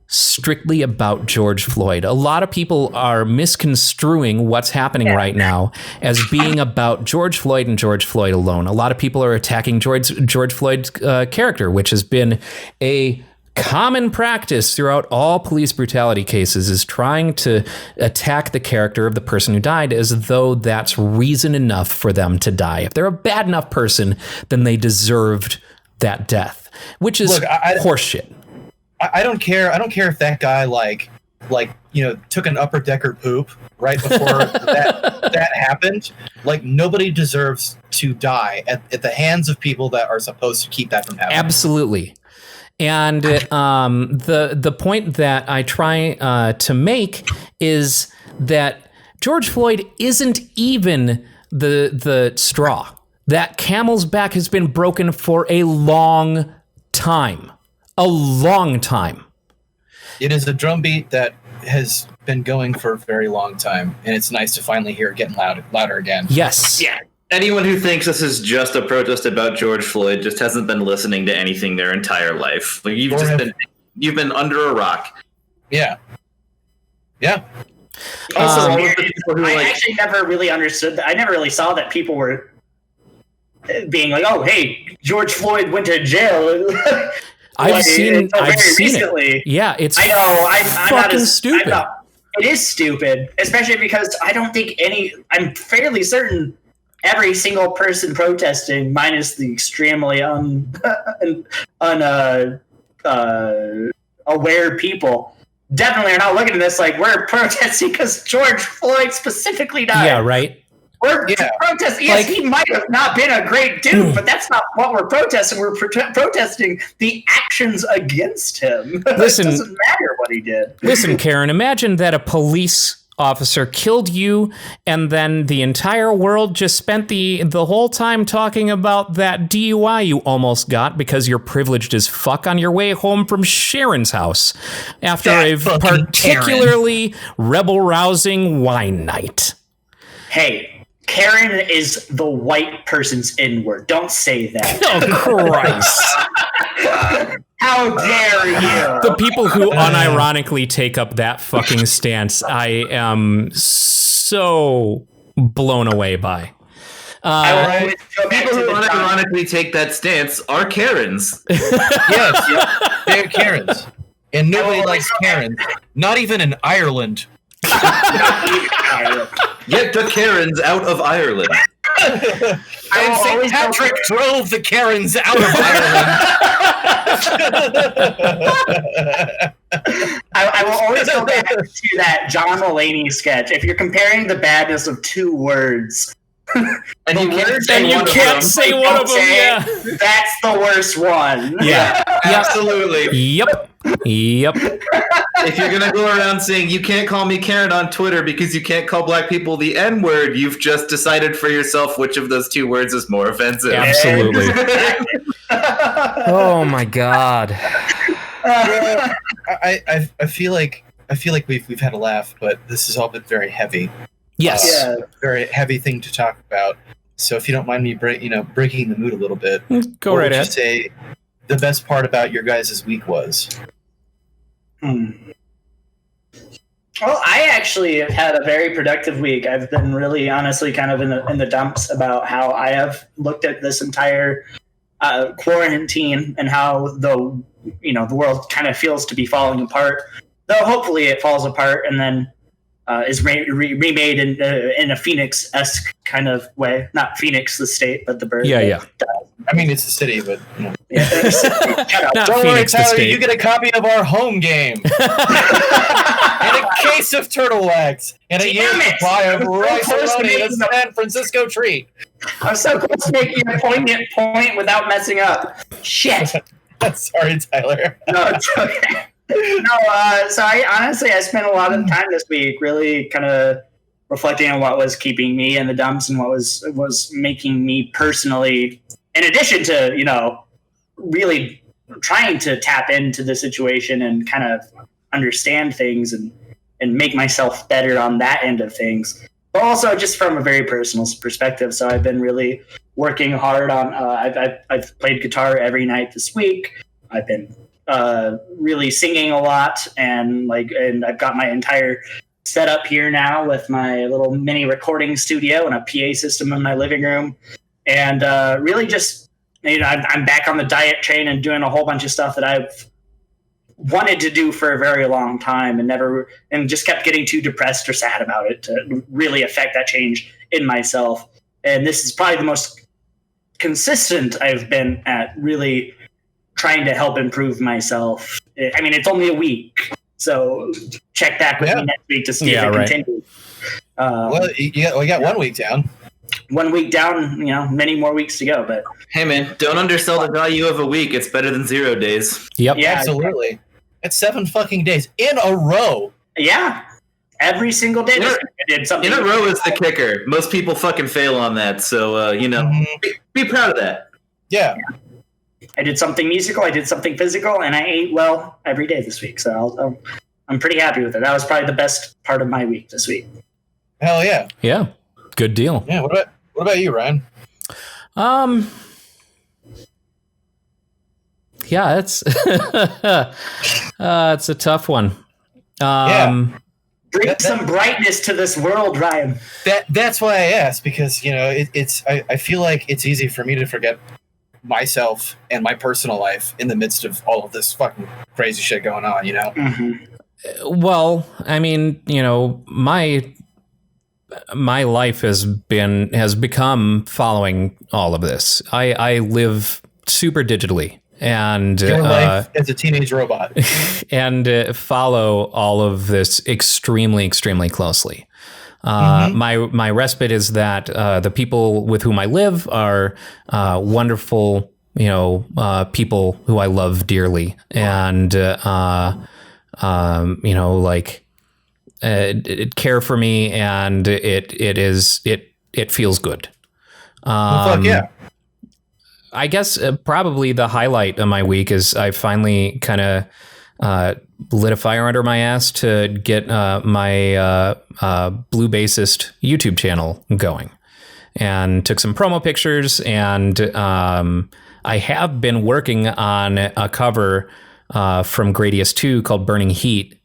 strictly about George Floyd. A lot of people are misconstruing what's happening right now as being about George Floyd and George Floyd alone. A lot of people are attacking George Floyd's character, which has been a common practice throughout all police brutality cases, is trying to attack the character of the person who died as though that's reason enough for them to die. If they're a bad enough person, then they deserved that death, which is horseshit. I don't care. I don't care if that guy took an upper decker poop right before that happened. Like, nobody deserves to die at the hands of people that are supposed to keep that from happening. Absolutely. And the point that I try to make is that George Floyd isn't even the straw. That camel's back has been broken for a long time. A long time. It is a drumbeat that has been going for a very long time, and it's nice to finally hear it getting louder again. Yes. Yeah. Anyone who thinks this is just a protest about George Floyd just hasn't been listening to anything their entire life. Like, you've been under a rock. Yeah. Yeah. Also, I actually never really understood that. I never really saw that people were being like, "Oh, hey, George Floyd went to jail." I've seen recently. It. Yeah, it's I know. I'm fucking not stupid. It is stupid, especially because I don't think I'm fairly certain every single person protesting, minus the extremely aware people, definitely are not looking at this like we're protesting because George Floyd specifically died. Yeah, right. We're protesting. Yes, he might have not been a great dude, but that's not what we're protesting. We're protesting the actions against him. Listen, it doesn't matter what he did. Listen, Karen, imagine that a police officer killed you, and then the entire world just spent the whole time talking about that DUI you almost got because you're privileged as fuck on your way home from Sharon's house after a particularly rebel-rousing wine night. Hey, Karen is the white person's N-word. Don't say that. Oh, Christ. How dare you? The people who unironically take up that fucking stance, I am so blown away by. I will always go back People to who the time. unironically take that stance are Karens. Yes, they're Karens. And nobody Oh, likes okay. Karens. Not even in Ireland. Get the Karens out of Ireland. I And will St. always go Patrick back- drove the Karens out of Ireland. I will always go back to that John Mulaney sketch. If you're comparing the badness of two words, And you can't And you can't say one of them, yeah. that's the worst one. Yeah. Absolutely. Yep. If you're gonna go around saying you can't call me Karen on Twitter because you can't call black people the N-word, you've just decided for yourself which of those two words is more offensive. Absolutely. Oh my God. I feel like we've had a laugh, but this has all been very heavy. Yes. Yeah. Very heavy thing to talk about. So if you don't mind me breaking the mood a little bit, Go what right would you ahead. say the best part about your guys' week was? Well, I actually have had a very productive week. I've been really, honestly, kind of in the dumps about how I have looked at this entire quarantine and how the world kind of feels to be falling apart. Though hopefully it falls apart and then is remade in a Phoenix-esque kind of way. Not Phoenix, the state, but the bird. Yeah. I mean, it's a city, but you know. Shut up. Not Don't worry, Phoenix, the Tyler. state. You get a copy of our home game and a case of turtle wax and a Damn year's it! supply of I'm so rice close to and a making the- San Francisco treat. I'm so close to making a poignant point without messing up. Shit. Sorry, Tyler. No, it's okay. So I spent a lot of time this week really kind of reflecting on what was keeping me in the dumps and what was making me personally, in addition to, really trying to tap into the situation and kind of understand things and make myself better on that end of things, but also just from a very personal perspective. So I've been really working hard on, I've played guitar every night this week. I've been really singing a lot, and I've got my entire setup here now with my little mini recording studio and a PA system in my living room, and really just I'm back on the diet train and doing a whole bunch of stuff that I've wanted to do for a very long time and just kept getting too depressed or sad about it to really affect that change in myself. And this is probably the most consistent I've been at really trying to help improve myself. I mean, it's only a week, so check back with me next week to see if it continues. Well, we got 1 week down. 1 week down, many more weeks to go. But Hey man, don't undersell the value of a week. It's better than 0 days. Yep. yeah, Absolutely. It's 7 fucking days in a row. yeah, every single day this week I did something. In a row is the kicker. Most people fucking fail on that. So, be proud of that. Yeah. I did something musical, I did something physical, and I ate well every day this week. So I'm pretty happy with it. That was probably the best part of my week this week. Hell yeah. Yeah. Good deal. Yeah. What about you, Ryan? Yeah, it's it's a tough one. Bring some brightness to this world, Ryan. That's why I asked, because I feel like it's easy for me to forget myself and my personal life in the midst of all of this fucking crazy shit going on. Mm-hmm. Well, I mean, my life has become following all of this. I live super digitally and Your life as a teenage robot. and follow all of this extremely, extremely closely. My respite is that the people with whom I live are wonderful, people who I love dearly, and care for me, and it feels good. Fuck yeah. I guess probably the highlight of my week is I finally kind of lit a fire under my ass to get my Blue Bassist YouTube channel going. and took some promo pictures. And I have been working on a cover from Gradius 2 called Burning Heat,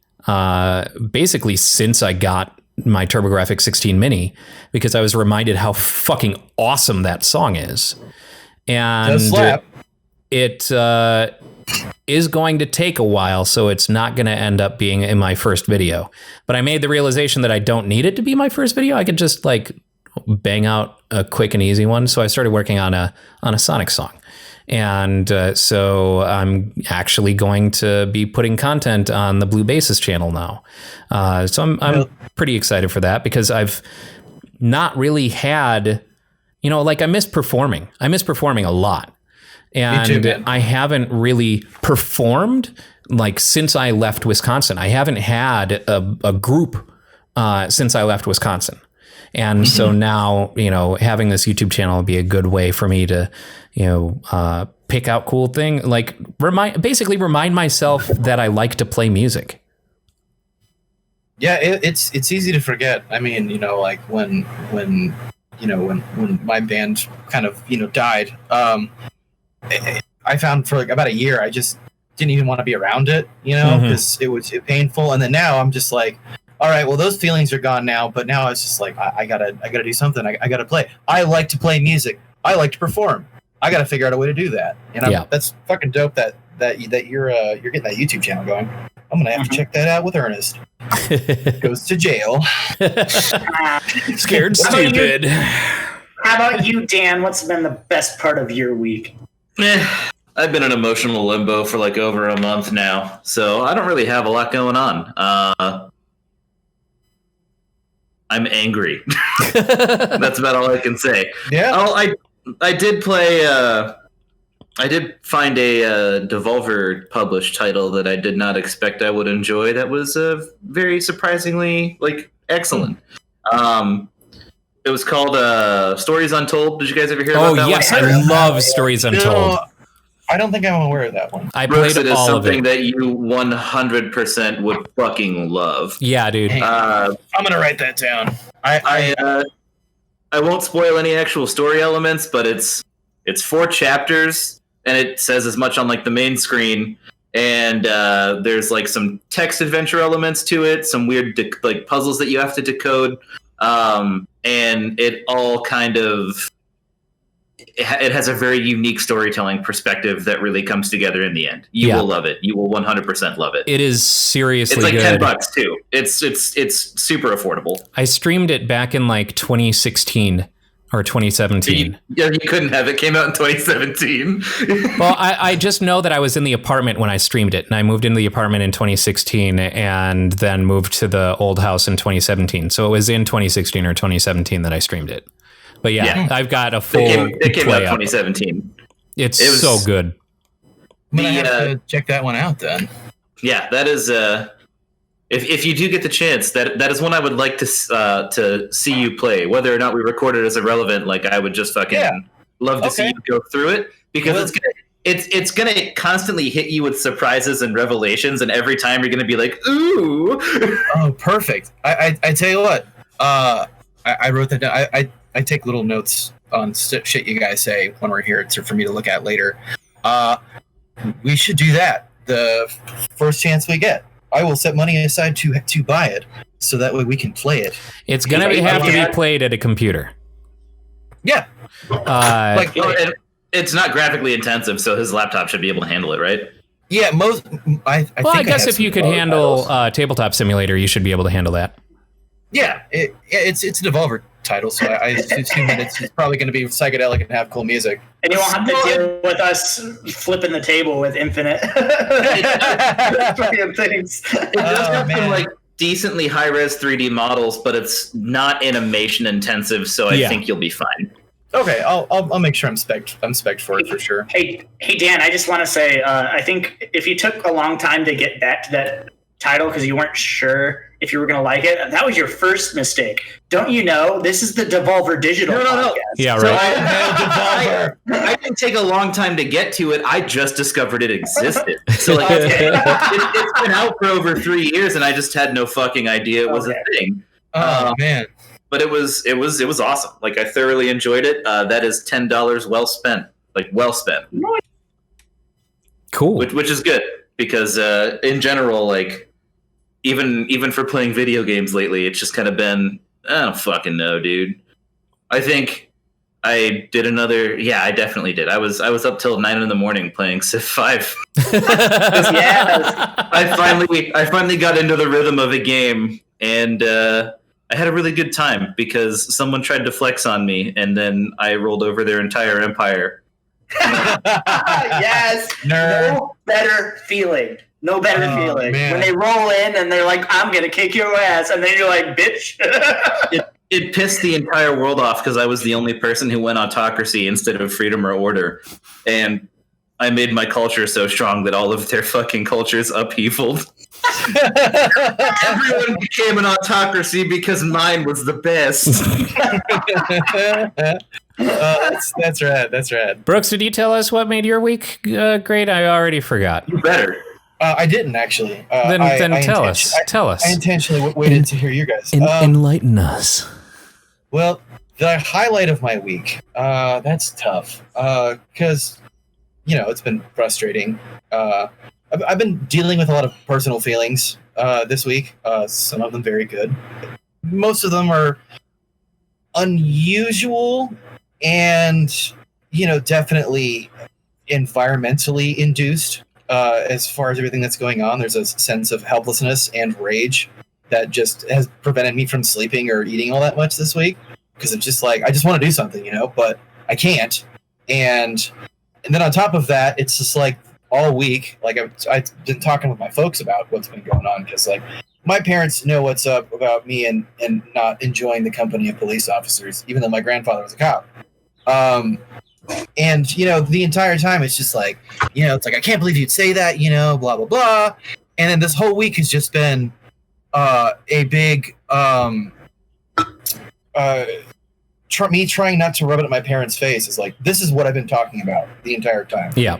basically since I got my TurboGrafx 16 Mini, because I was reminded how fucking awesome that song is. And it is going to take a while, so it's not going to end up being in my first video. But I made the realization that I don't need it to be my first video. I could just like bang out a quick and easy one. So I started working on a Sonic song. And so I'm actually going to be putting content on the Blue Bassist channel now. So I'm pretty excited for that, because I've not really had, you know, like I miss performing. I miss performing a lot. And too, I haven't really performed like since I left Wisconsin. I haven't had a group since I left Wisconsin. And so now, you know, having this YouTube channel would be a good way for me to, you know, pick out cool thing, like remind myself that I like to play music. Yeah, it's easy to forget. I mean, you know, like when my band kind of, you know, died, I found for like about a year, I just didn't even want to be around it, you know, because it was painful. And then now I'm just like, all right, well, those feelings are gone now. But now it's just like, I gotta do something. I gotta play. I like to play music. I like to perform. I gotta figure out a way to do that. And that's fucking dope that you're getting that YouTube channel going. I'm gonna have to check that out with Ernest. Goes to jail. Scared stupid. How about you, Dan? What's been the best part of your week? I've been in emotional limbo for like over a month now, so I don't really have a lot going on. I'm angry. That's about all I can say. Yeah. Oh, I did play. I did find a Devolver published title that I did not expect I would enjoy. That was very surprisingly like excellent. It was called Stories Untold. Did you guys ever hear about that? Oh yes, I love Stories Untold. No, I don't think I'm aware of that one. I played it is all of something it. that you 100% would fucking love. Yeah, dude. I'm gonna write that down. I won't spoil any actual story elements, but it's 4 chapters, and it says as much on like the main screen. And there's like some text adventure elements to it, some weird like puzzles that you have to decode, and it all kind of it has a very unique storytelling perspective that really comes together in the end. You will love it. You will 100% love it. It is seriously It's like good. $10 too. It's super affordable. I streamed it back in like 2016 or 2017. You couldn't have. It came out in 2017. Well, I just know that I was in the apartment when I streamed it, and I moved into the apartment in 2016 and then moved to the old house in 2017. So it was in 2016 or 2017 that I streamed it. But yeah. I've got a full It came out in up. 2017. It was so good. I'm gonna have to check that one out then. Yeah, that is if you do get the chance, that is one I would like to see you play. Whether or not we record it is irrelevant. Like I would just fucking love to see you go through it, because it's gonna constantly hit you with surprises and revelations, and every time you're gonna be like, ooh. Oh, perfect. I tell you what. I wrote that down. I take little notes on shit you guys say when we're here for me to look at later. We should do that the first chance we get. I will set money aside to buy it, so that way we can play it. It's gonna have to be played at a computer. Yeah. It's not graphically intensive, so his laptop should be able to handle it, right? Yeah, I guess if you could handle Tabletop Simulator, you should be able to handle that. Yeah, it's a Devolver title, so I assume that it's probably going to be psychedelic and have cool music. And you won't have to deal with us flipping the table with infinite fucking things. It does have some like decently high-res 3D models, but it's not animation intensive, so I think you'll be fine. Okay, I'll make sure I'm spec'd for it for sure. Hey Dan, I just want to say, I think if you took a long time to get back to that title because you weren't sure if you were going to like it, that was your first mistake. Don't you know? This is the Devolver Digital podcast. Yeah, So right. I didn't take a long time to get to it. I just discovered it existed. So like, it's been out for over 3 years, and I just had no fucking idea it was a thing. Oh man. but it was awesome. Like, I thoroughly enjoyed it. That is $10 well spent. Like, well spent. Cool. Which is good because in general, like, even for playing video games lately, it's just kind of been, I don't fucking know, dude. I think I did another. Yeah, I definitely did. I was up till 9 a.m. playing Civ 5. Yes. I finally got into the rhythm of a game, and I had a really good time because someone tried to flex on me, and then I rolled over their entire empire. Yes. Nerd. No better feeling. No better feeling. Man. When they roll in and they're like, I'm going to kick your ass. And then you're like, bitch. It pissed the entire world off because I was the only person who went autocracy instead of freedom or order. And I made my culture so strong that all of their fucking cultures upheavaled. Everyone became an autocracy because mine was the best. That's rad. That's rad. Brooks, did you tell us what made your week great? I already forgot. You better. I didn't actually. Then tell us. Tell us. I intentionally waited to hear you guys. Enlighten us. Well, the highlight of my week. That's tough. Because, it's been frustrating. I've been dealing with a lot of personal feelings this week. Some of them very good. Most of them are unusual and, definitely environmentally induced. As far as everything that's going on, there's a sense of helplessness and rage that just has prevented me from sleeping or eating all that much this week. Because it's just like, I just want to do something, but I can't. And then on top of that, it's just like all week, like I've been talking with my folks about what's been going on. Because like my parents know what's up about me and not enjoying the company of police officers, even though my grandfather was a cop. And, the entire time it's just like, it's like, I can't believe you'd say that, blah, blah, blah. And then this whole week has just been a big me trying not to rub it in my parents' face. Is like, this is what I've been talking about the entire time. Yeah.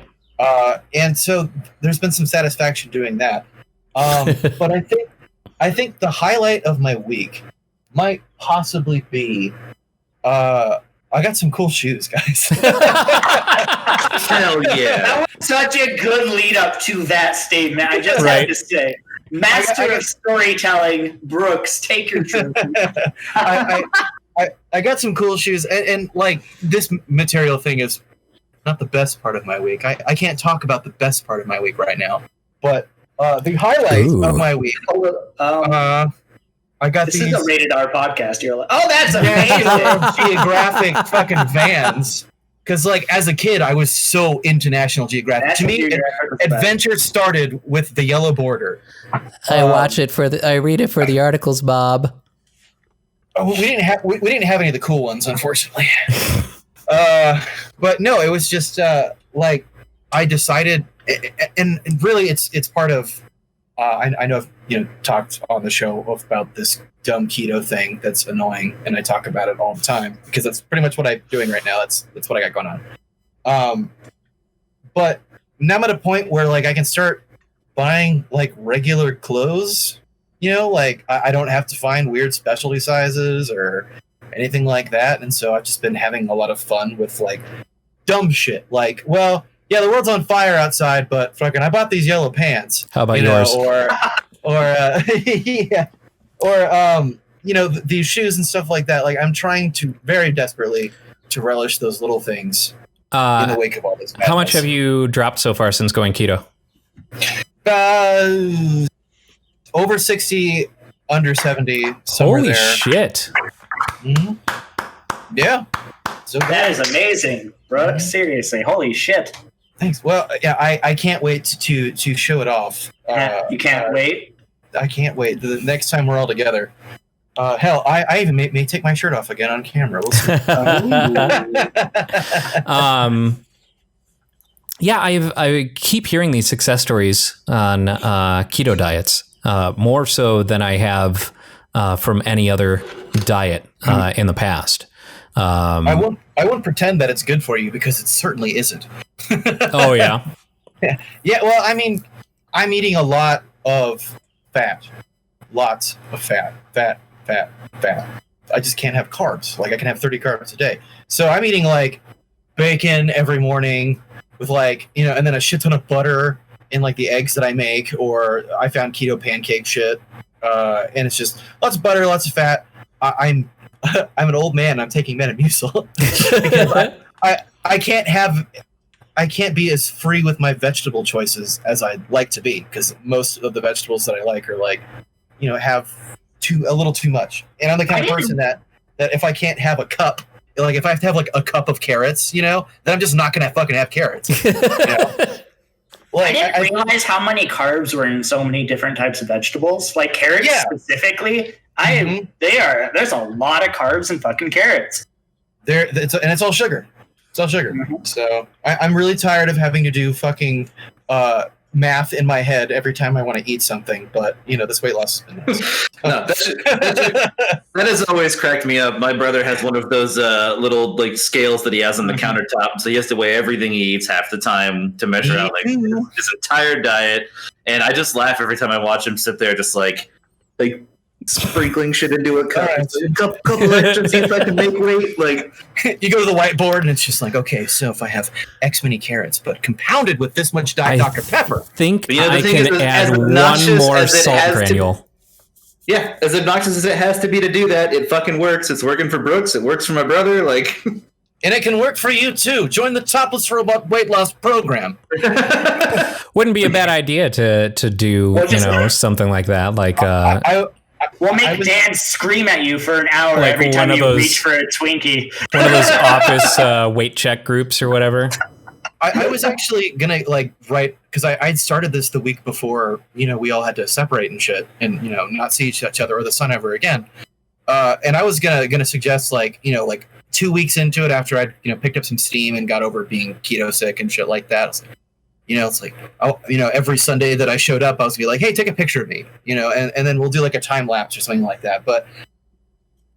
And so there's been some satisfaction doing that. But I think the highlight of my week might possibly be I got some cool shoes, guys. Hell yeah. That was such a good lead up to that statement. I just have to say. Master of storytelling, Brooks, take your truth. I got some cool shoes, and like this material thing is not the best part of my week. I can't talk about the best part of my week right now, but the highlight of my week. I got this these. Is a rated R podcast. You're like, oh, that's amazing. Geographic fucking vans. Because like as a kid, I was so into National Geographic. To me, adventure started with the yellow border. I read it for the articles, Bob. We didn't have any of the cool ones, unfortunately. But no, it was just like I decided, and really, it's part of. I know I've talked on the show about this dumb keto thing that's annoying, and I talk about it all the time because that's pretty much what I'm doing right now. That's what I got going on. But now I'm at a point where like I can start buying like regular clothes. Like I don't have to find weird specialty sizes or anything like that, and so I've just been having a lot of fun with like dumb shit. Like, well, yeah, the world's on fire outside, but fucking, I bought these yellow pants. How about yours? Yeah, or these shoes and stuff like that. Like, I'm trying to very desperately to relish those little things in the wake of all this madness. How much have you dropped so far since going keto? Over 60, under 70. Somewhere Holy there. shit! Mm-hmm. Yeah. So that is amazing, bro. Seriously, holy shit. Thanks. Well, yeah, I can't wait to show it off. You can't wait? I can't wait. The next time we're all together. Hell, I even may take my shirt off again on camera. We'll see. Yeah, I keep hearing these success stories on keto diets, more so than I have from any other diet in the past. I won't pretend that it's good for you because it certainly isn't. Oh yeah. Yeah. Well, I mean, I'm eating a lot of fat, lots of fat. I just can't have carbs. Like I can have 30 carbs a day. So I'm eating like bacon every morning with like, you know, and then a shit ton of butter in like the eggs that I make, or I found keto pancake shit. And it's just lots of butter, lots of fat. I'm an old man. I'm taking Metamucil because I can't be as free with my vegetable choices as I'd like to be, because most of the vegetables that I like are like, you know, have a little too much. And I'm the kind of person that if I can't have a cup, like if I have to have like a cup of carrots, you know, then I'm just not gonna fucking have carrots. You know? Like, I didn't realize how many carbs were in so many different types of vegetables. Like carrots specifically, there's a lot of carbs in fucking carrots. It's all sugar. It's all sugar. Mm-hmm. So I'm really tired of having to do fucking math in my head every time I want to eat something. But you know, this weight loss. No, that has always cracked me up. My brother has one of those little like scales that he has on the countertop, so he has to weigh everything he eats half the time to measure out like his entire diet. And I just laugh every time I watch him sit there, just like sprinkling shit into a cup. Right. A couple extra, see if I can make weight. Like you go to the whiteboard and it's just like, okay, so if I have X many carrots, but compounded with this much Diet Dr. Pepper, I can add one more salt granule. Yeah, as obnoxious as it has to be to do that, it fucking works. It's working for Brooks. It works for my brother. Like, and it can work for you too. Join the Topless Robot weight loss program. Wouldn't be a bad idea to do something like that. Like we'll make Dan scream at you for an hour like every time you reach for a Twinkie. One of those office weight check groups or whatever. I was actually gonna write, because I'd started this the week before, you know, we all had to separate and shit, and you know, not see each other or the sun ever again. And I was gonna suggest 2 weeks into it, after I'd picked up some steam and got over being keto sick and shit like that. It's like, every Sunday that I showed up, I was gonna be like, hey, take a picture of me, and then we'll do like a time lapse or something like that. But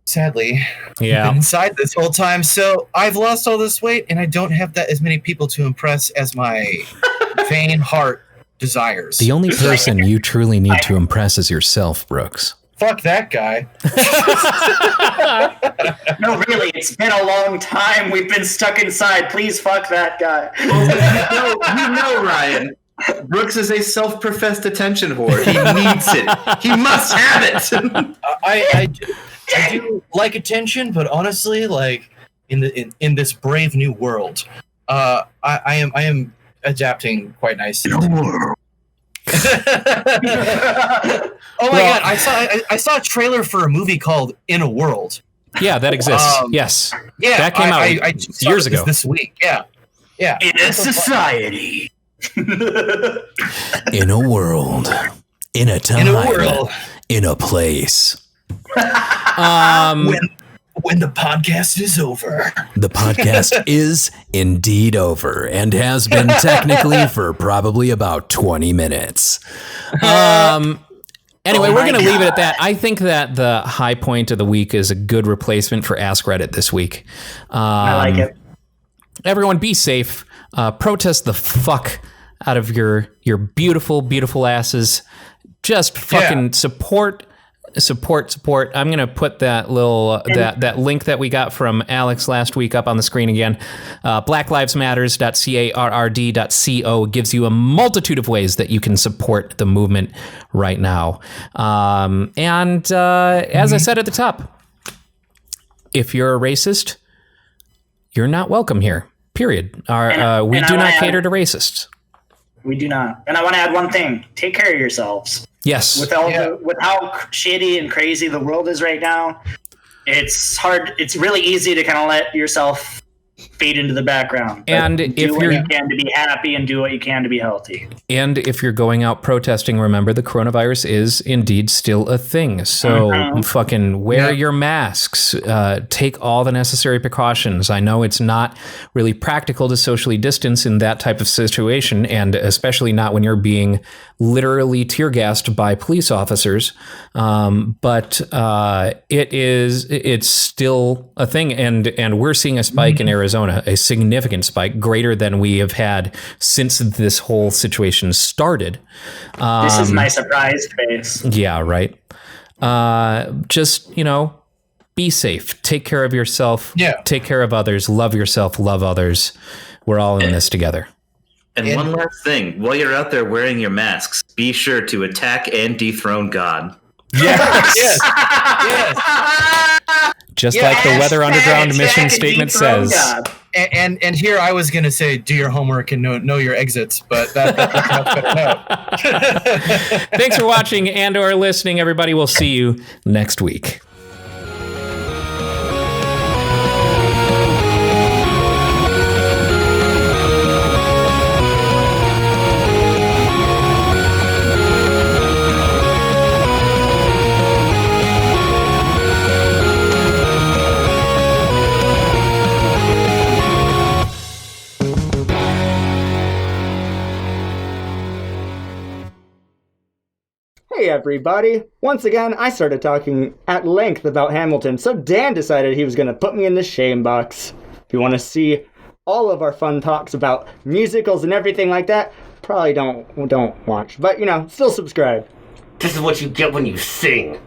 sadly, I've been inside this whole time, so I've lost all this weight, and I don't have as many people to impress as my vain heart desires. The only person you truly need to impress is yourself, Brooks. Fuck that guy. No, really, it's been a long time. We've been stuck inside. Please fuck that guy. You know, Ryan. Brooks is a self-professed attention whore. He needs it. He must have it. I do like attention, but honestly, like in this brave new world, I am adapting quite nicely. Oh my god! I saw a trailer for a movie called In a World. Yeah, that exists. Yes. Yeah, that came out years ago. This week. Yeah. In a society. In a world. In a time. In a world. In a place. When the podcast is over. The podcast is indeed over and has been technically for probably about 20 minutes. Anyway, we're going to leave it at that. I think that the high point of the week is a good replacement for Ask Reddit this week. I like it. Everyone be safe. Protest the fuck out of your beautiful, beautiful asses. Just fucking support. I'm going to put that little that link that we got from Alex last week up on the screen again. blacklivesmatters.carrd.co gives you a multitude of ways that you can support the movement right now. As I said at the top, if you're a racist, you're not welcome here. Period. We do not cater to racists. We do not. And I want to add one thing. Take care of yourselves. Yes. With how shitty and crazy the world is right now, it's hard. It's really easy to kind of let yourself fade into the background. And do what you can to be happy and do what you can to be healthy. And if you're going out protesting, remember the coronavirus is indeed still a thing. So fucking wear your masks. Take all the necessary precautions. I know it's not really practical to socially distance in that type of situation, and especially not when you're being literally tear gassed by police officers. But it's still a thing, and we're seeing a spike in Arizona, a significant spike, greater than we have had since this whole situation started. This is my surprise face. Yeah, right. Just, be safe. Take care of yourself. Yeah. Take care of others. Love yourself. Love others. We're all in this together. And one last thing. While you're out there wearing your masks, be sure to attack and dethrone God. Yes. Yes. Just like the Weather Underground mission statement says. And here I was going to say, do your homework and know your exits, but that's much better. No. Thanks for watching and or listening, everybody. We'll see you next week. Hey everybody! Once again, I started talking at length about Hamilton, so Dan decided he was going to put me in the shame box. If you want to see all of our fun talks about musicals and everything like that, probably don't watch. But, still subscribe. This is what you get when you sing.